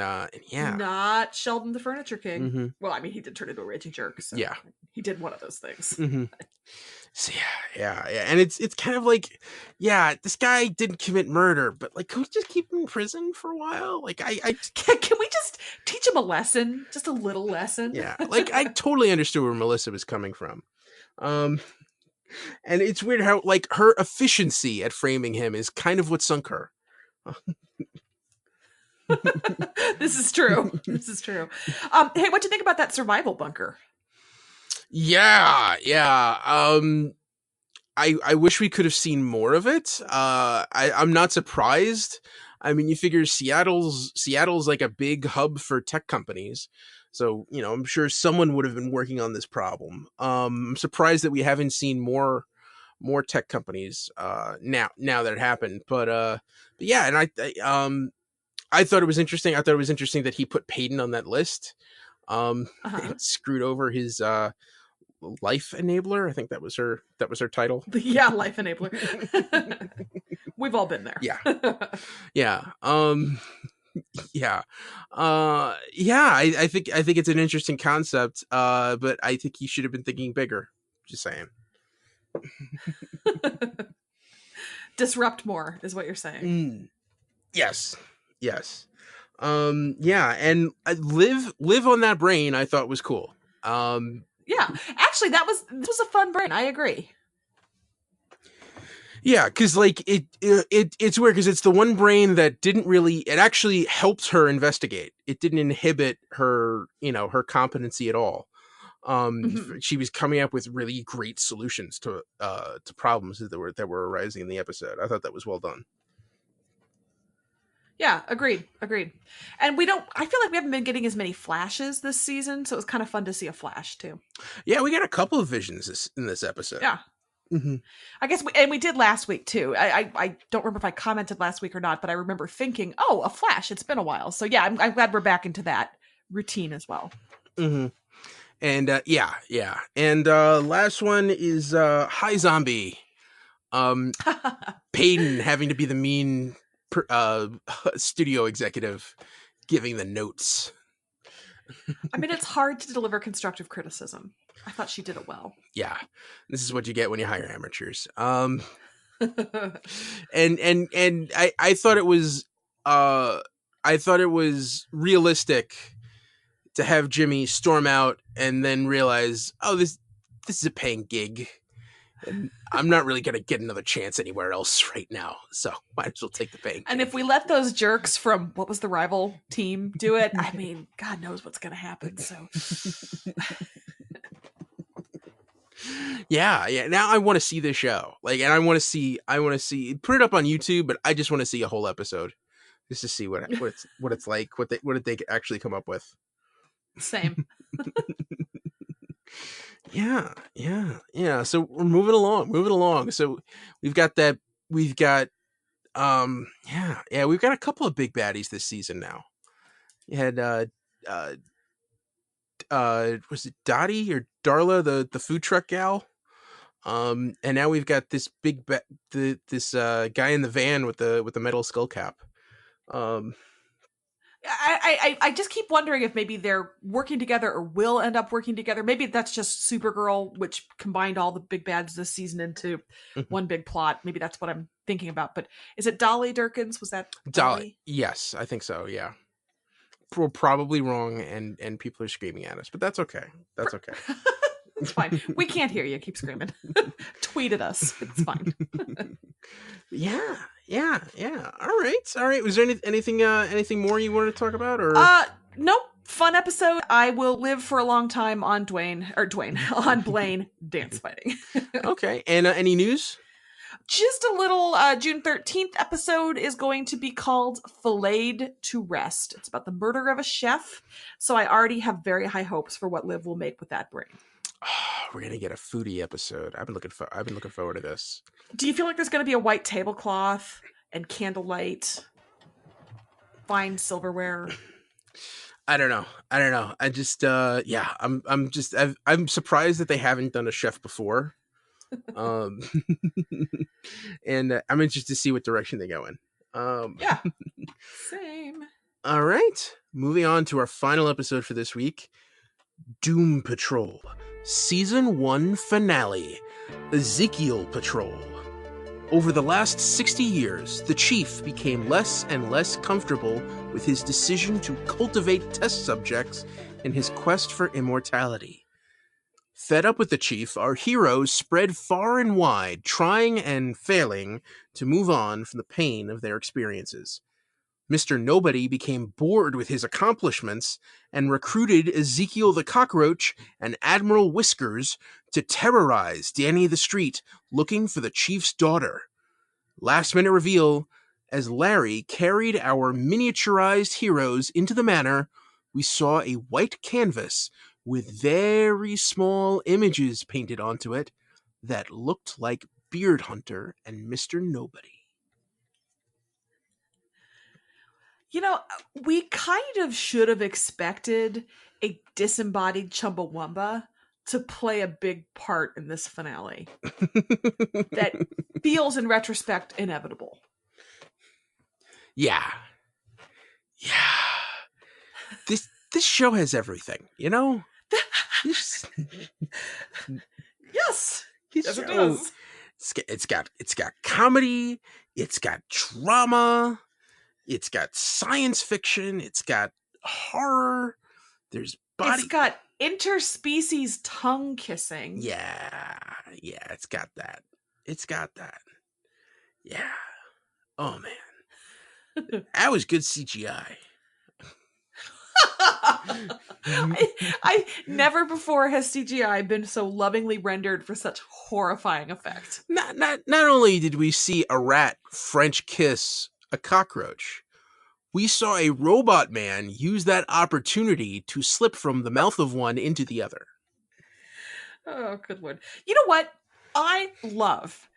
yeah, not Sheldon the Furniture King. Mm-hmm. Well, I mean, he did turn into a raging jerk. So yeah, he did one of those things. Mm-hmm. So yeah, and it's kind of like, yeah, this guy didn't commit murder, but like, could we just keep him in prison for a while? Like, I can we just teach him a lesson, just a little lesson? Yeah, like I totally understood where Melissa was coming from. And it's weird how like her efficiency at framing him is kind of what sunk her. This is true. Hey, what do you think about that survival bunker? Yeah. I wish we could have seen more of it. I'm not surprised. I mean, you figure Seattle's like a big hub for tech companies. So, I'm sure someone would have been working on this problem. I'm surprised that we haven't seen more tech companies now that it happened. But yeah, and I thought it was interesting. I thought it was interesting that he put Peyton on that list. And screwed over his life enabler. I think that was her title. Yeah, life enabler. We've all been there. Yeah. Yeah. I think it's an interesting concept. But I think he should have been thinking bigger. Just saying. Disrupt more is what you're saying. Yes. Yeah, and live on that brain I thought was cool. Yeah, actually this was a fun brain. I agree. Yeah, because like it's weird because it's the one brain that didn't really. It actually helped her investigate. It didn't inhibit her, her competency at all. She was coming up with really great solutions to problems that were arising in the episode. I thought that was well done. Yeah, agreed. And I feel like we haven't been getting as many flashes this season, so it was kind of fun to see a flash too. Yeah, we got a couple of visions in this episode. Yeah. Mm-hmm. I guess we did last week too. I don't remember if I commented last week or not, but I remember thinking, oh, a flash, it's been a while. So yeah, I'm glad we're back into that routine as well. Mm-hmm. And yeah. And last one is iZombie. Peyton having to be the mean studio executive giving the notes. I mean, it's hard to deliver constructive criticism. I thought she did it well. Yeah, this is what you get when you hire amateurs. And I thought it was realistic to have Jimmy storm out and then realize, oh, this is a paying gig, and I'm not really gonna get another chance anywhere else right now, so might as well take the paying. And if we let those jerks from what was the rival team do it, I mean, God knows what's gonna happen. So. Yeah. Now I want to see this show, and I want to see. Put it up on YouTube, but I just want to see a whole episode, just to see what it's like. What did they actually come up with? Same. Yeah. So we're moving along. So we've got we've got a couple of big baddies this season now. You had was it Dottie or Darla, the food truck gal? And now we've got this big this guy in the van with the metal skull cap. I just keep wondering if maybe they're working together or will end up working together. Maybe that's just Supergirl, which combined all the big bads this season into one big plot. Maybe that's what I'm thinking about. But is it Dolly Durkins? Was that Dolly? Yes, I think so. Yeah. We're probably wrong, and people are screaming at us, but that's okay. That's okay. It's fine. We can't hear you. Keep screaming. Tweet at us. It's fine. Yeah. All right. Was there anything more you wanted to talk about, or? Nope. Fun episode. I will live for a long time on on Blaine dance fighting. Okay. And any news? Just a little. June 13th episode is going to be called "Filleted to Rest." It's about the murder of a chef. So I already have very high hopes for what Liv will make with that brain. We're gonna get a foodie episode. I've been looking forward to this. Do you feel like there's gonna be a white tablecloth and candlelight, fine silverware? I don't know. I just I'm surprised that they haven't done a chef before. And I'm interested to see what direction they go in. Yeah. Same. All right. Moving on to our final episode for this week. Doom Patrol. Season 1 finale, Ezekiel Patrol. Over the last 60 years, the Chief became less and less comfortable with his decision to cultivate test subjects in his quest for immortality. Fed up with the Chief, our heroes spread far and wide, trying and failing to move on from the pain of their experiences. Mr. Nobody became bored with his accomplishments and recruited Ezekiel the Cockroach and Admiral Whiskers to terrorize Danny the Street looking for the Chief's daughter. Last minute reveal, as Larry carried our miniaturized heroes into the manor, we saw a white canvas with very small images painted onto it that looked like Beard Hunter and Mr. Nobody. You know, we kind of should have expected a disembodied Chumbawamba to play a big part in this finale. That feels, in retrospect, inevitable. Yeah. This show has everything, you know? Yes, it does. It's got comedy, it's got drama, it's got science fiction, it's got horror, there's body. It's got interspecies tongue kissing. Yeah, it's got that. Yeah. Oh man, that was good CGI. I never before has CGI been so lovingly rendered for such horrifying effect. Not only did we see a rat French kiss a cockroach, we saw a robot man use that opportunity to slip from the mouth of one into the other. Oh, good Lord. You know what? I love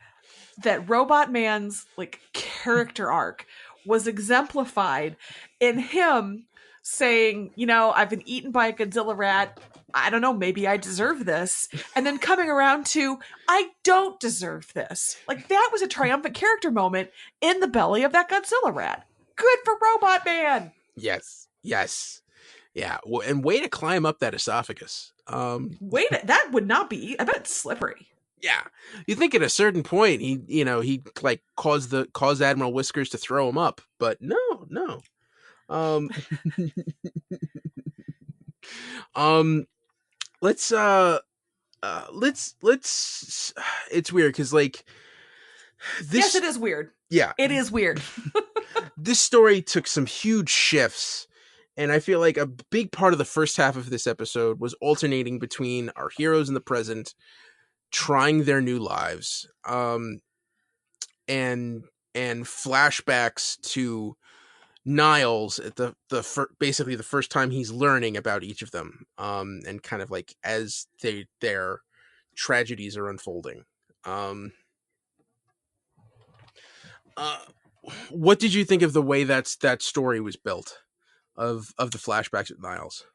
that Robot Man's like character arc was exemplified in him saying, you know, I've been eaten by a Godzilla rat. I don't know, maybe I deserve this. And then coming around to, I don't deserve this. Like, that was a triumphant character moment in the belly of that Godzilla rat. Good for Robot Man. Yes. Yeah. Well, and way to climb up that esophagus. That would not be, I bet it's slippery. Yeah. You think at a certain point he like caused Admiral Whiskers to throw him up, but no. Let's it's weird because like this. Yes, it is weird. Yeah, it is weird. This story took some huge shifts, and I feel like a big part of the first half of this episode was alternating between our heroes in the present trying their new lives, and flashbacks to Niles at basically the first time he's learning about each of them, and kind of like as their tragedies are unfolding. What did you think of the way that story was built of the flashbacks with Niles?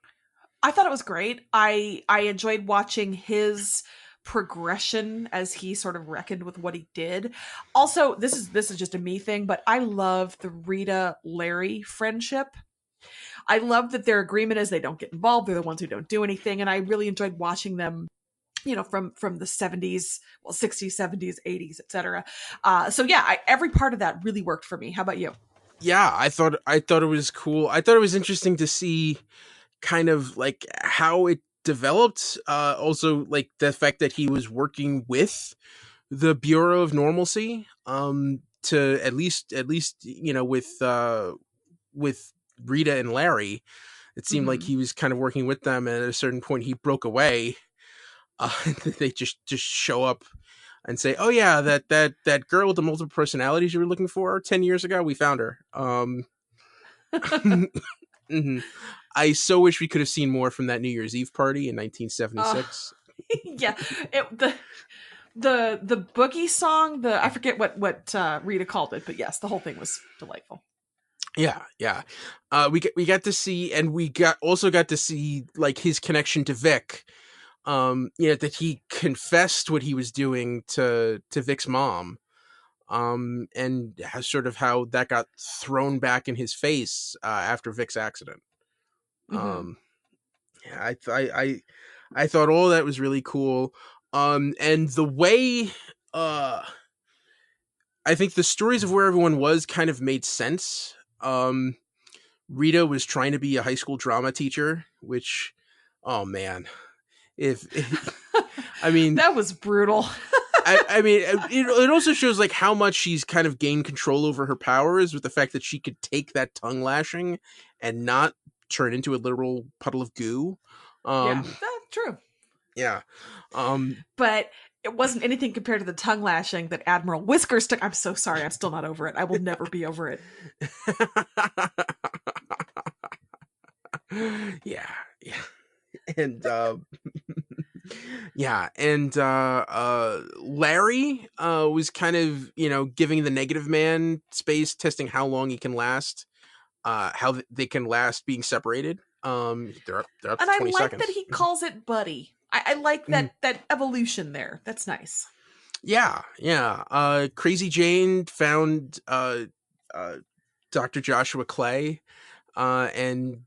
I thought it was great. I enjoyed watching his progression as he sort of reckoned with what he did. Also, this is just a me thing, but I love the Rita Larry friendship. I love that their agreement is they don't get involved. They're the ones who don't do anything, and I really enjoyed watching them, you know, from the 70s, well, 60s, 70s, 80s, etc. So yeah, every part of that really worked for me. How about you? Yeah, I thought it was cool. I thought it was interesting to see kind of like how it developed. Also, like the fact that he was working with the Bureau of Normalcy, to at least you know, with Rita and Larry, it seemed like he was kind of working with them. And at a certain point, he broke away. They just show up and say, "Oh yeah, that girl with the multiple personalities you were looking for 10 years ago, we found her." Mm-hmm. I so wish we could have seen more from that New Year's Eve party in 1976. Yeah, the boogie song, I forget what Rita called it, but yes, the whole thing was delightful. Yeah. We got to see, and we also got to see like his connection to Vic. You know, that he confessed what he was doing to Vic's mom, and how that got thrown back in his face after Vic's accident. Yeah, I thought all that was really cool. And the way I think the stories of where everyone was kind of made sense. Rita was trying to be a high school drama teacher, which, oh man, if I mean, that was brutal. I mean, it also shows like how much she's kind of gained control over her powers with the fact that she could take that tongue lashing and not turn into a literal puddle of goo. Yeah, that's true. Yeah. But it wasn't anything compared to the tongue lashing that Admiral Whiskers took. I'm so sorry. I'm still not over it. I will never be over it. Yeah. And Larry was kind of, you know, giving the negative man space, testing how long he can last, how they can last being separated. They're up to 20 and I like seconds. that he calls it buddy. I like that evolution there. That's nice. Yeah. Crazy Jane found Dr. Joshua Clay and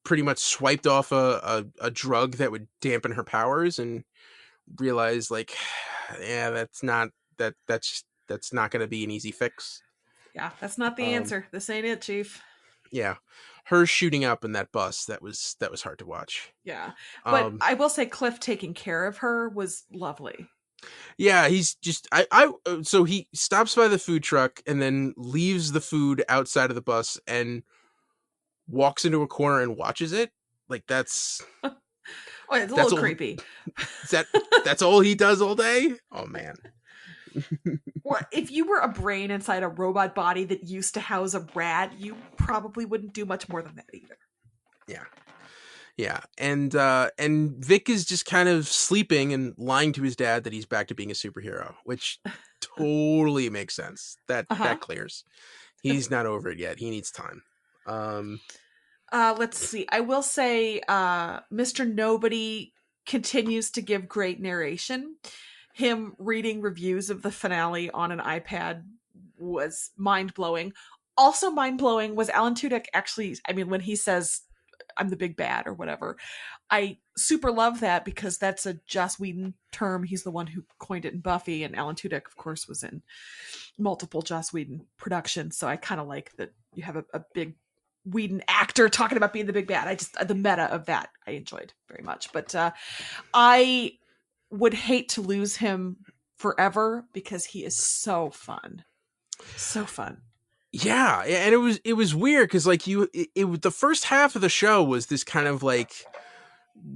pretty much swiped off a drug that would dampen her powers, and realized like, yeah, that's not going to be an easy fix. Yeah, that's not the answer. This ain't it, Chief. Yeah. Her shooting up in that bus, that was hard to watch. Yeah. But I will say Cliff taking care of her was lovely. Yeah, he's just so he stops by the food truck and then leaves the food outside of the bus and walks into a corner and watches it. Like that's Oh, it's a that's little all creepy. that's all he does all day? Oh man. Or if you were a brain inside a robot body that used to house a rat, you probably wouldn't do much more than that either. Yeah. Yeah. And Vic is just kind of sleeping and lying to his dad that he's back to being a superhero, which totally makes sense. That clears. He's not over it yet. He needs time. Let's see. I will say Mr. Nobody continues to give great narration. Him reading reviews of the finale on an iPad was mind-blowing. Also mind-blowing was Alan Tudyk actually, I mean, when he says, I'm the big bad or whatever, I super love that because that's a Joss Whedon term. He's the one who coined it in Buffy, and Alan Tudyk, of course, was in multiple Joss Whedon productions. So I kind of like that you have a big Whedon actor talking about being the big bad. The meta of that I enjoyed very much. But I would hate to lose him forever because he is so fun. So fun. Yeah, and it was weird because like the first half of the show was this kind of like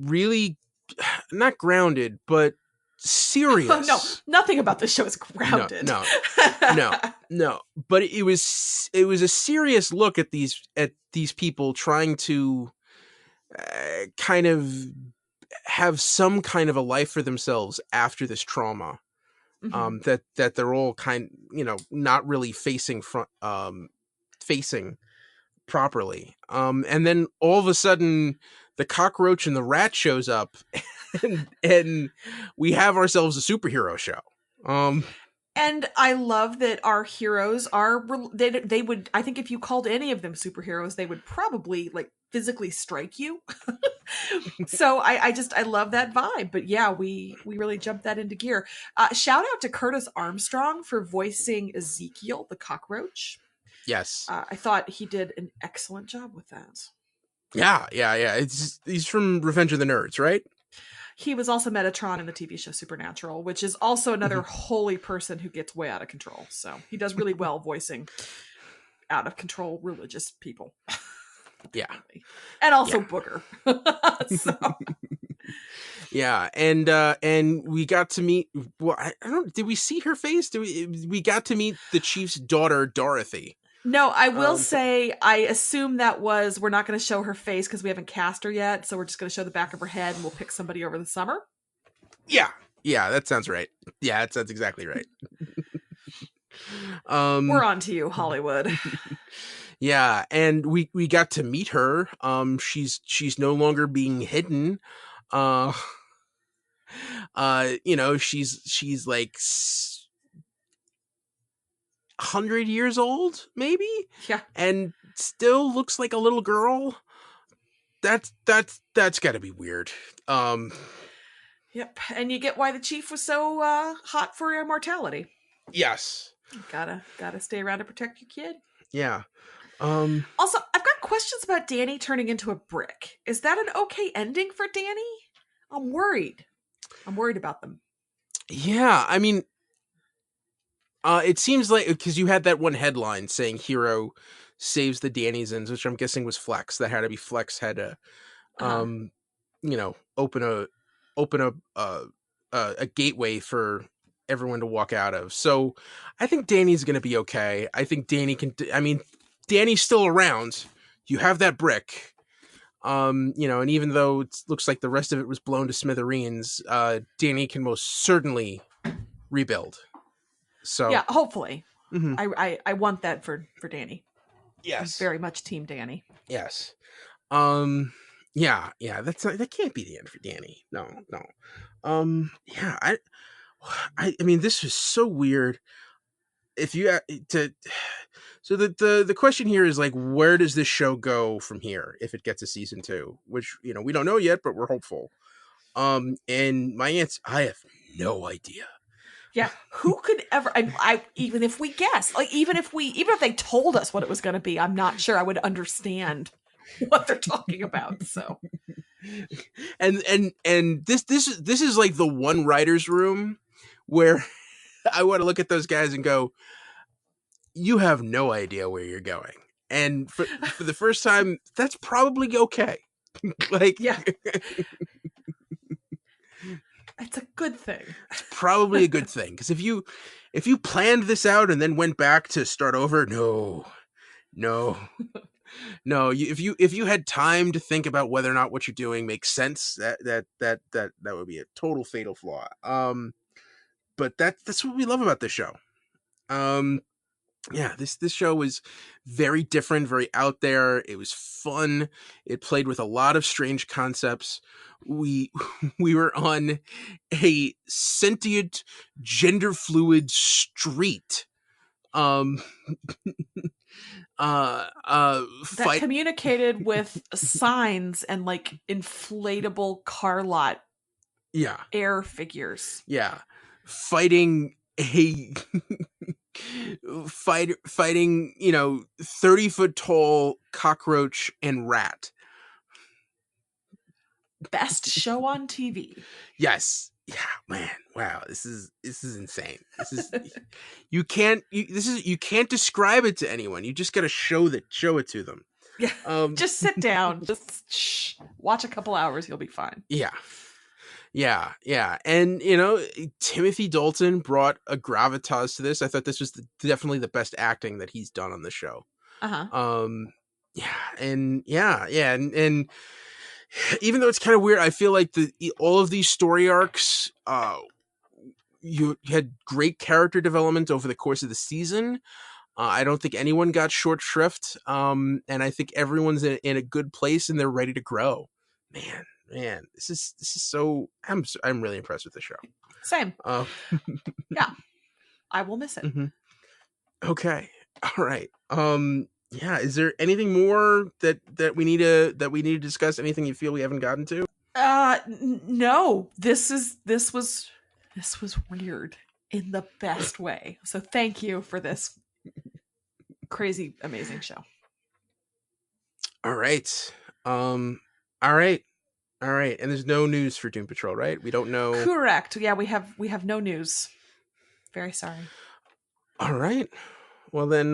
really not grounded but serious. Oh, no, nothing about this show is grounded. No. But it was a serious look at these people trying to kind of have some kind of a life for themselves after this trauma. That they're all not really facing properly. And then all of a sudden the cockroach and the rat shows up and we have ourselves a superhero show. And I love that our heroes are, they would, I think if you called any of them superheroes, they would probably like physically strike you. So I love that vibe. But yeah, we really jumped that into gear. Shout out to Curtis Armstrong for voicing Ezekiel, the cockroach. Yes. I thought he did an excellent job with that. Yeah. He's from Revenge of the Nerds, right? He was also Metatron in the TV show Supernatural, which is also another holy person who gets way out of control. So he does really well voicing out of control religious people. Yeah. And also Booger. So. Yeah, and we got to meet. Well, I don't. Did we see her face? We got to meet the chief's daughter, Dorothy? No, I will say I assume that was we're not going to show her face because we haven't cast her yet, so we're just going to show the back of her head and we'll pick somebody over the summer. Yeah, that sounds right. Yeah, that sounds exactly right. We're on to you, Hollywood. Yeah, and we got to meet her. She's no longer being hidden. She's like 100 years old, maybe. Yeah, and still looks like a little girl. That's got to be weird. Yep, and you get why the chief was so hot for immortality. Yes, gotta stay around to protect your kid. Yeah. Also, I've got questions about Danny turning into a brick. Is that an okay ending for Danny? I'm worried about them. Yeah, I mean, it seems like because you had that one headline saying hero saves the Dannysons, which I'm guessing was Flex. That had to be Flex had to, open a gateway for everyone to walk out of. So I think Danny's going to be okay. I think Danny can. I mean, Danny's still around. You have that brick. And even though it looks like the rest of it was blown to smithereens, Danny can most certainly rebuild. So yeah, hopefully. Mm-hmm. I want that for Danny. Yes, I'm very much team Danny. Yes. Yeah. That can't be the end for Danny. No. Yeah. I mean, this is so weird. If you so the question here is like, where does this show go from here if it gets a season 2? Which we don't know yet, but we're hopeful. And my answer, I have no idea. Yeah, who could ever? I even if we guess, like even if they told us what it was going to be, I'm not sure I would understand what they're talking about. So, and this is like the one writer's room where I want to look at those guys and go, you have no idea where you're going. And for the first time, that's probably okay. Like, yeah. It's a good thing. It's probably a good thing, because if you planned this out and then went back to start over, no. If you had time to think about whether or not what you're doing makes sense, that would be a total fatal flaw. But that's what we love about this show. Yeah, this show was very different, very out there. It was fun. It played with a lot of strange concepts. We were on a sentient, gender fluid street. That communicated with signs and like inflatable car lot. Yeah. Air figures. Yeah. Fighting a fighting 30-foot tall cockroach and rat. Best show on TV. Yes. Yeah, man. Wow. This is insane. This is you can't describe it to anyone. You just got to show it to them. Yeah. Just sit down. Just watch a couple hours. You'll be fine. Yeah. Yeah. And, Timothy Dalton brought a gravitas to this. I thought this was definitely the best acting that he's done on the show. Uh-huh. And even though it's kind of weird, I feel like all of these story arcs, you had great character development over the course of the season. I don't think anyone got short shrift. And I think everyone's in a good place and they're ready to grow. Man, this is so. I'm really impressed with the show. Same. Yeah, I will miss it. Mm-hmm. Okay. All right. Yeah. Is there anything more that we need to discuss? Anything you feel we haven't gotten to? No. This was weird in the best way. So thank you for this crazy, amazing show. All right. All right. And there's no news for Doom Patrol, right? We don't know. Correct. Yeah, we have no news. Very sorry. All right. Well, then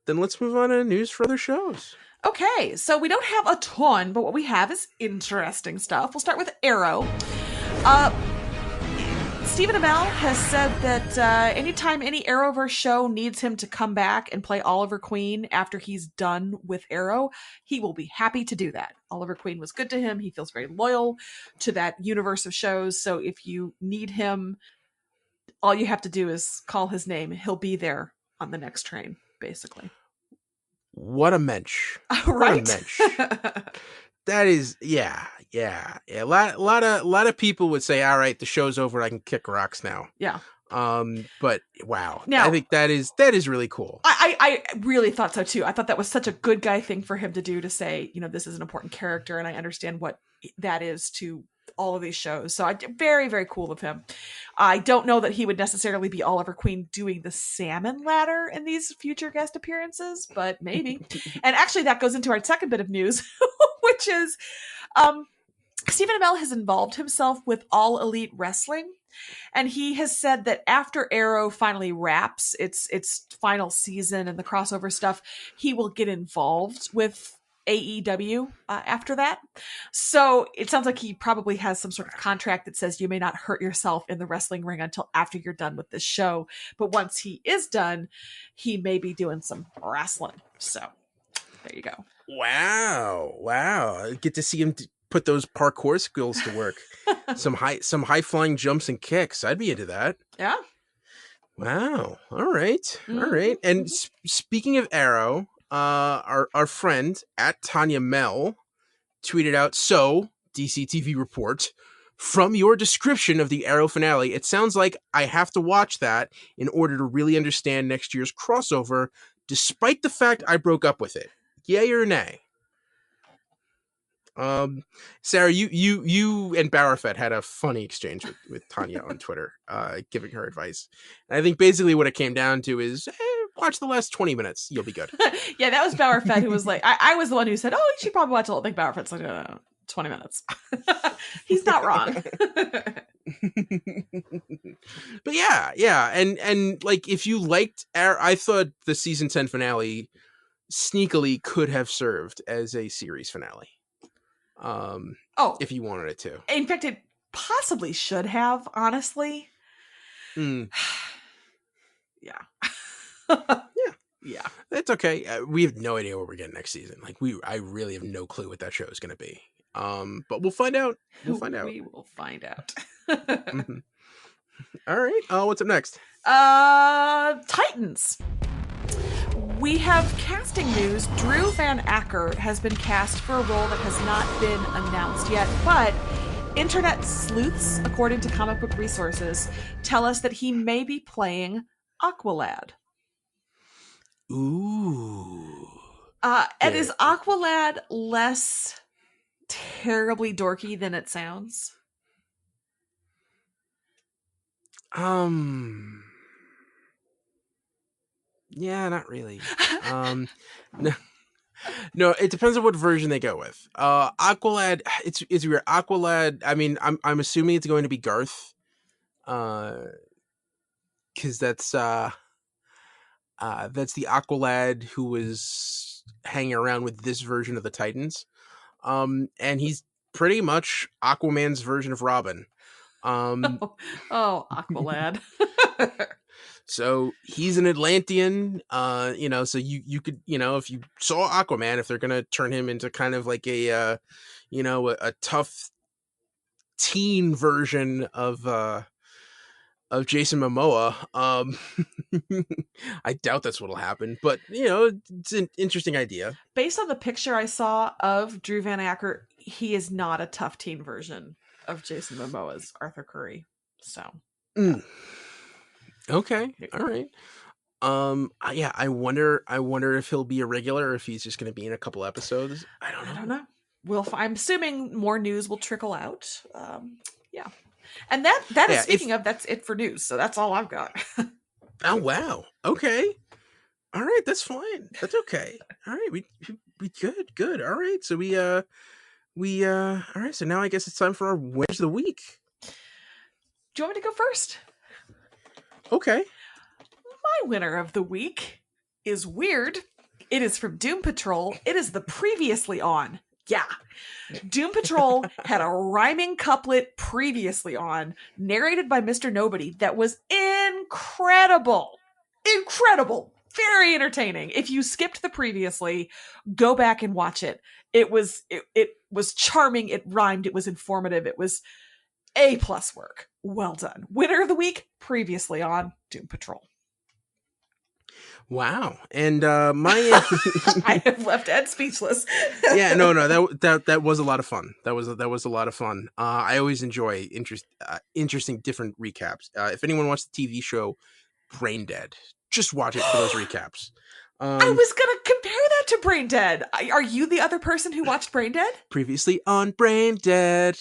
let's move on to news for other shows. Okay, so we don't have a ton, but what we have is interesting stuff. We'll start with Arrow. Stephen Amell has said that anytime any Arrowverse show needs him to come back and play Oliver Queen after he's done with Arrow, he will be happy to do that. Oliver Queen was good to him. He feels very loyal to that universe of shows. So if you need him, all you have to do is call his name. He'll be there on the next train, basically. What a mensch. Right? What a mensch. That is, yeah. A lot of people would say, all right, the show's over. I can kick rocks now. Yeah. But wow. Now, I think that is really cool. I really thought so too. I thought that was such a good guy thing for him to do, to say, this is an important character and I understand what that is to all of these shows. So very, very cool of him. I don't know that he would necessarily be Oliver Queen doing the salmon ladder in these future guest appearances, but maybe. And actually that goes into our second bit of news, which is Stephen Amell has involved himself with All Elite Wrestling. And he has said that after Arrow finally wraps its final season and the crossover stuff, he will get involved with AEW after that. So it sounds like he probably has some sort of contract that says you may not hurt yourself in the wrestling ring until after you're done with this show. But once he is done, he may be doing some wrestling. So there you go. Wow. I get to see him put those parkour skills to work. some high flying jumps and kicks. I'd be into that. Yeah. Wow. All right. And speaking of Arrow, our friend at Tanya Mel tweeted out, so DCTV report, from your description of the Arrow finale, it sounds like I have to watch that in order to really understand next year's crossover, despite the fact I broke up with it. Yay or nay? Sarah, you and Barafet had a funny exchange with Tanya on Twitter, giving her advice. And I think basically what it came down to is, watch the last 20 minutes. You'll be good. Yeah, that was Barafet who was like, I was the one who said, oh, you should probably watch the whole thing. Barafet's like, no, 20 minutes. He's not wrong. But But yeah, and like if you liked, I thought the season 10 finale sneakily could have served as a series finale. If you wanted it to. In fact, it possibly should have, honestly. Mm. Yeah. Yeah, that's okay. We have no idea what we're getting next season. Like I really have no clue what that show is going to be. But we'll find out. We will find out. Mm-hmm. All right. What's up next? Titans. We have casting news. Drew Van Acker has been cast for a role that has not been announced yet, but internet sleuths, according to comic book resources, tell us that he may be playing Aqualad. Ooh. And is Aqualad less terribly dorky than it sounds? Yeah, not really. No, it depends on what version they go with. Aqualad, it's weird. Aqualad, I mean, I'm assuming it's going to be Garth. Because that's the Aqualad who was hanging around with this version of the Titans. And he's pretty much Aquaman's version of Robin. Aqualad. So he's an Atlantean, so you could, if you saw Aquaman, if they're going to turn him into kind of like a tough teen version of Jason Momoa, I doubt that's what'll happen, but it's an interesting idea. Based on the picture I saw of Drew Van Acker, he is not a tough teen version of Jason Momoa's Arthur Curry. So. Okay. All right. Yeah, I wonder if he'll be a regular or if he's just going to be in a couple episodes. I don't know. I'm assuming more news will trickle out. Yeah. And that is, speaking of, that's it for news. So that's all I've got. Oh, wow. Okay. All right. That's fine. That's okay. All right. We good. All right. So all right. So now I guess it's time for our winners of the week. Do you want me to go first? Okay. My winner of the week is weird. It is from Doom Patrol. It is the previously on. Yeah. Doom Patrol had a rhyming couplet previously on, narrated by Mr. Nobody, that was incredible. Incredible. Very entertaining. If you skipped the previously, go back and watch it. It was charming. It rhymed. It was informative. It was A+ work. Well done. Winner of the week, previously on Doom Patrol. Wow. And my I have left Ed speechless. Yeah, no, that was a lot of fun. That was a lot of fun. I always enjoy interesting different recaps. If anyone watched the TV show Brain Dead, just watch it for those recaps. I was gonna compare that to Brain Dead. Are you the other person who watched Brain Dead? Previously on Brain Dead.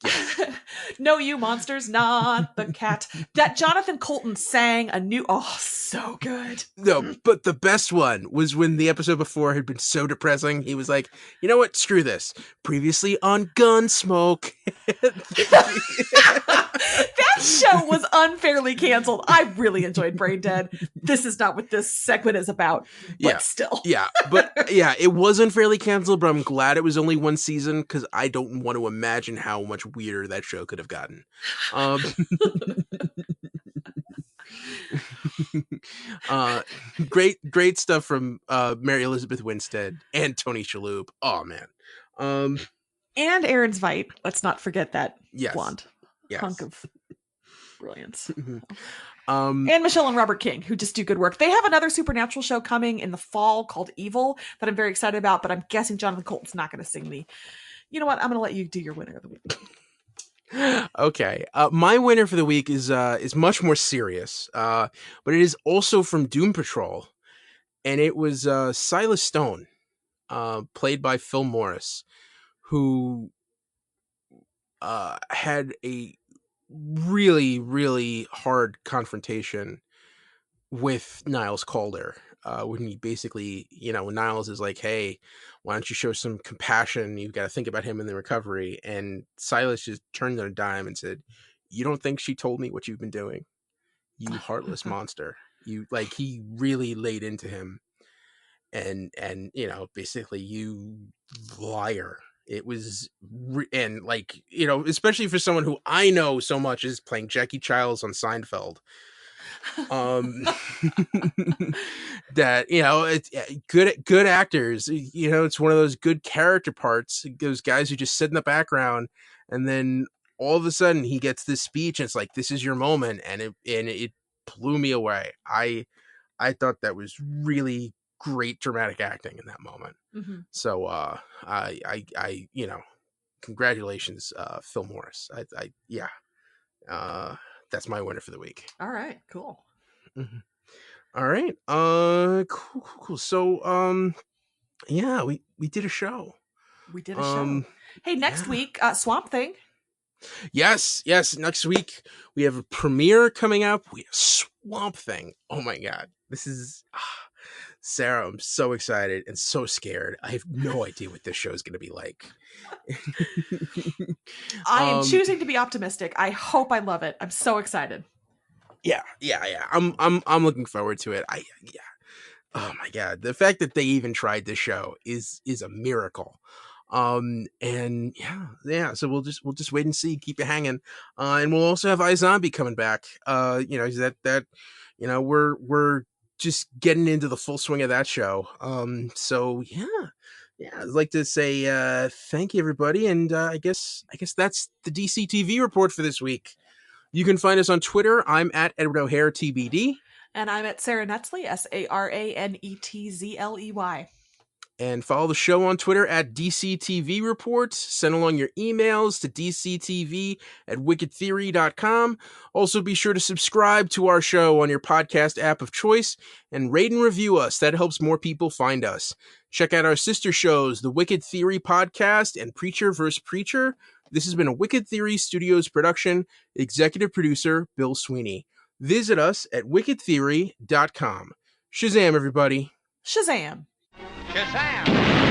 Yes. No, you monsters, not the cat. That Jonathan Colton sang a new. Oh, so good. No, but the best one was when the episode before had been so depressing. He was like, "You know what? Screw this." Previously on Gunsmoke. That show was unfairly canceled. I really enjoyed Brain Dead. This is not what this segment is about, but still. It was unfairly canceled, but I'm glad it was only one season because I don't want to imagine how much weirder that show could have gotten. Great stuff from Mary Elizabeth Winstead and Tony Shalhoub. Oh man. And Aaron Zveit. Let's not forget that blonde hunk of brilliance. And Michelle and Robert King, who just do good work. They have another Supernatural show coming in the fall called Evil that I'm very excited about, but I'm guessing Jonathan Colton's not going to sing me. You know what? I'm going to let you do your winner of the week. Okay. My winner for the week is much more serious, but it is also from Doom Patrol, and it was Silas Stone, played by Phil Morris, who had a really, really hard confrontation with Niles Calder, when he basically, when Niles is like, "Hey, why don't you show some compassion? You've got to think about him in the recovery." And Silas just turned on a dime and said, "You don't think she told me what you've been doing?" you heartless monster. You like he really laid into him, and basically you liar. It was and like especially for someone who I know so much is playing Jackie Childs on Seinfeld. That it's good actors. It's one of those good character parts. Those guys who just sit in the background, and then all of a sudden he gets this speech, and it's like, this is your moment, and it blew me away. I thought that was really great dramatic acting in that moment. Mm-hmm. So I congratulations, Phil Morris. That's my winner for the week. All right, cool. Mm-hmm. All right. Cool. So, yeah, we did a show. We did a show. Hey, next week, Swamp Thing. Yes. Next week we have a premiere coming up. We have Swamp Thing. Oh my God, this is Sarah. I'm so excited and so scared. I have no idea what this show is going to be like. I am choosing to be optimistic. I hope I love it. I'm so excited. Yeah. I'm looking forward to it. Oh my God, the fact that they even tried this show is a miracle. And so we'll just wait and see, keep it hanging. And we'll also have iZombie coming back. We're just getting into the full swing of that show. So I'd like to say thank you, everybody, and I guess that's the DC TV report for this week. You can find us on Twitter. I'm at Edward O'Hare TBD. And I'm at Sara Netzley, SaraNetzley. And follow the show on Twitter at DCTV Report. Send along your emails to dctv@wickedtheory.com. Also, be sure to subscribe to our show on your podcast app of choice and rate and review us. That helps more people find us. Check out our sister shows, The Wicked Theory Podcast and Preacher vs. Preacher. This has been a Wicked Theory Studios production. Executive producer, Bill Sweeney. Visit us at wickedtheory.com. Shazam, everybody. Shazam. Shazam!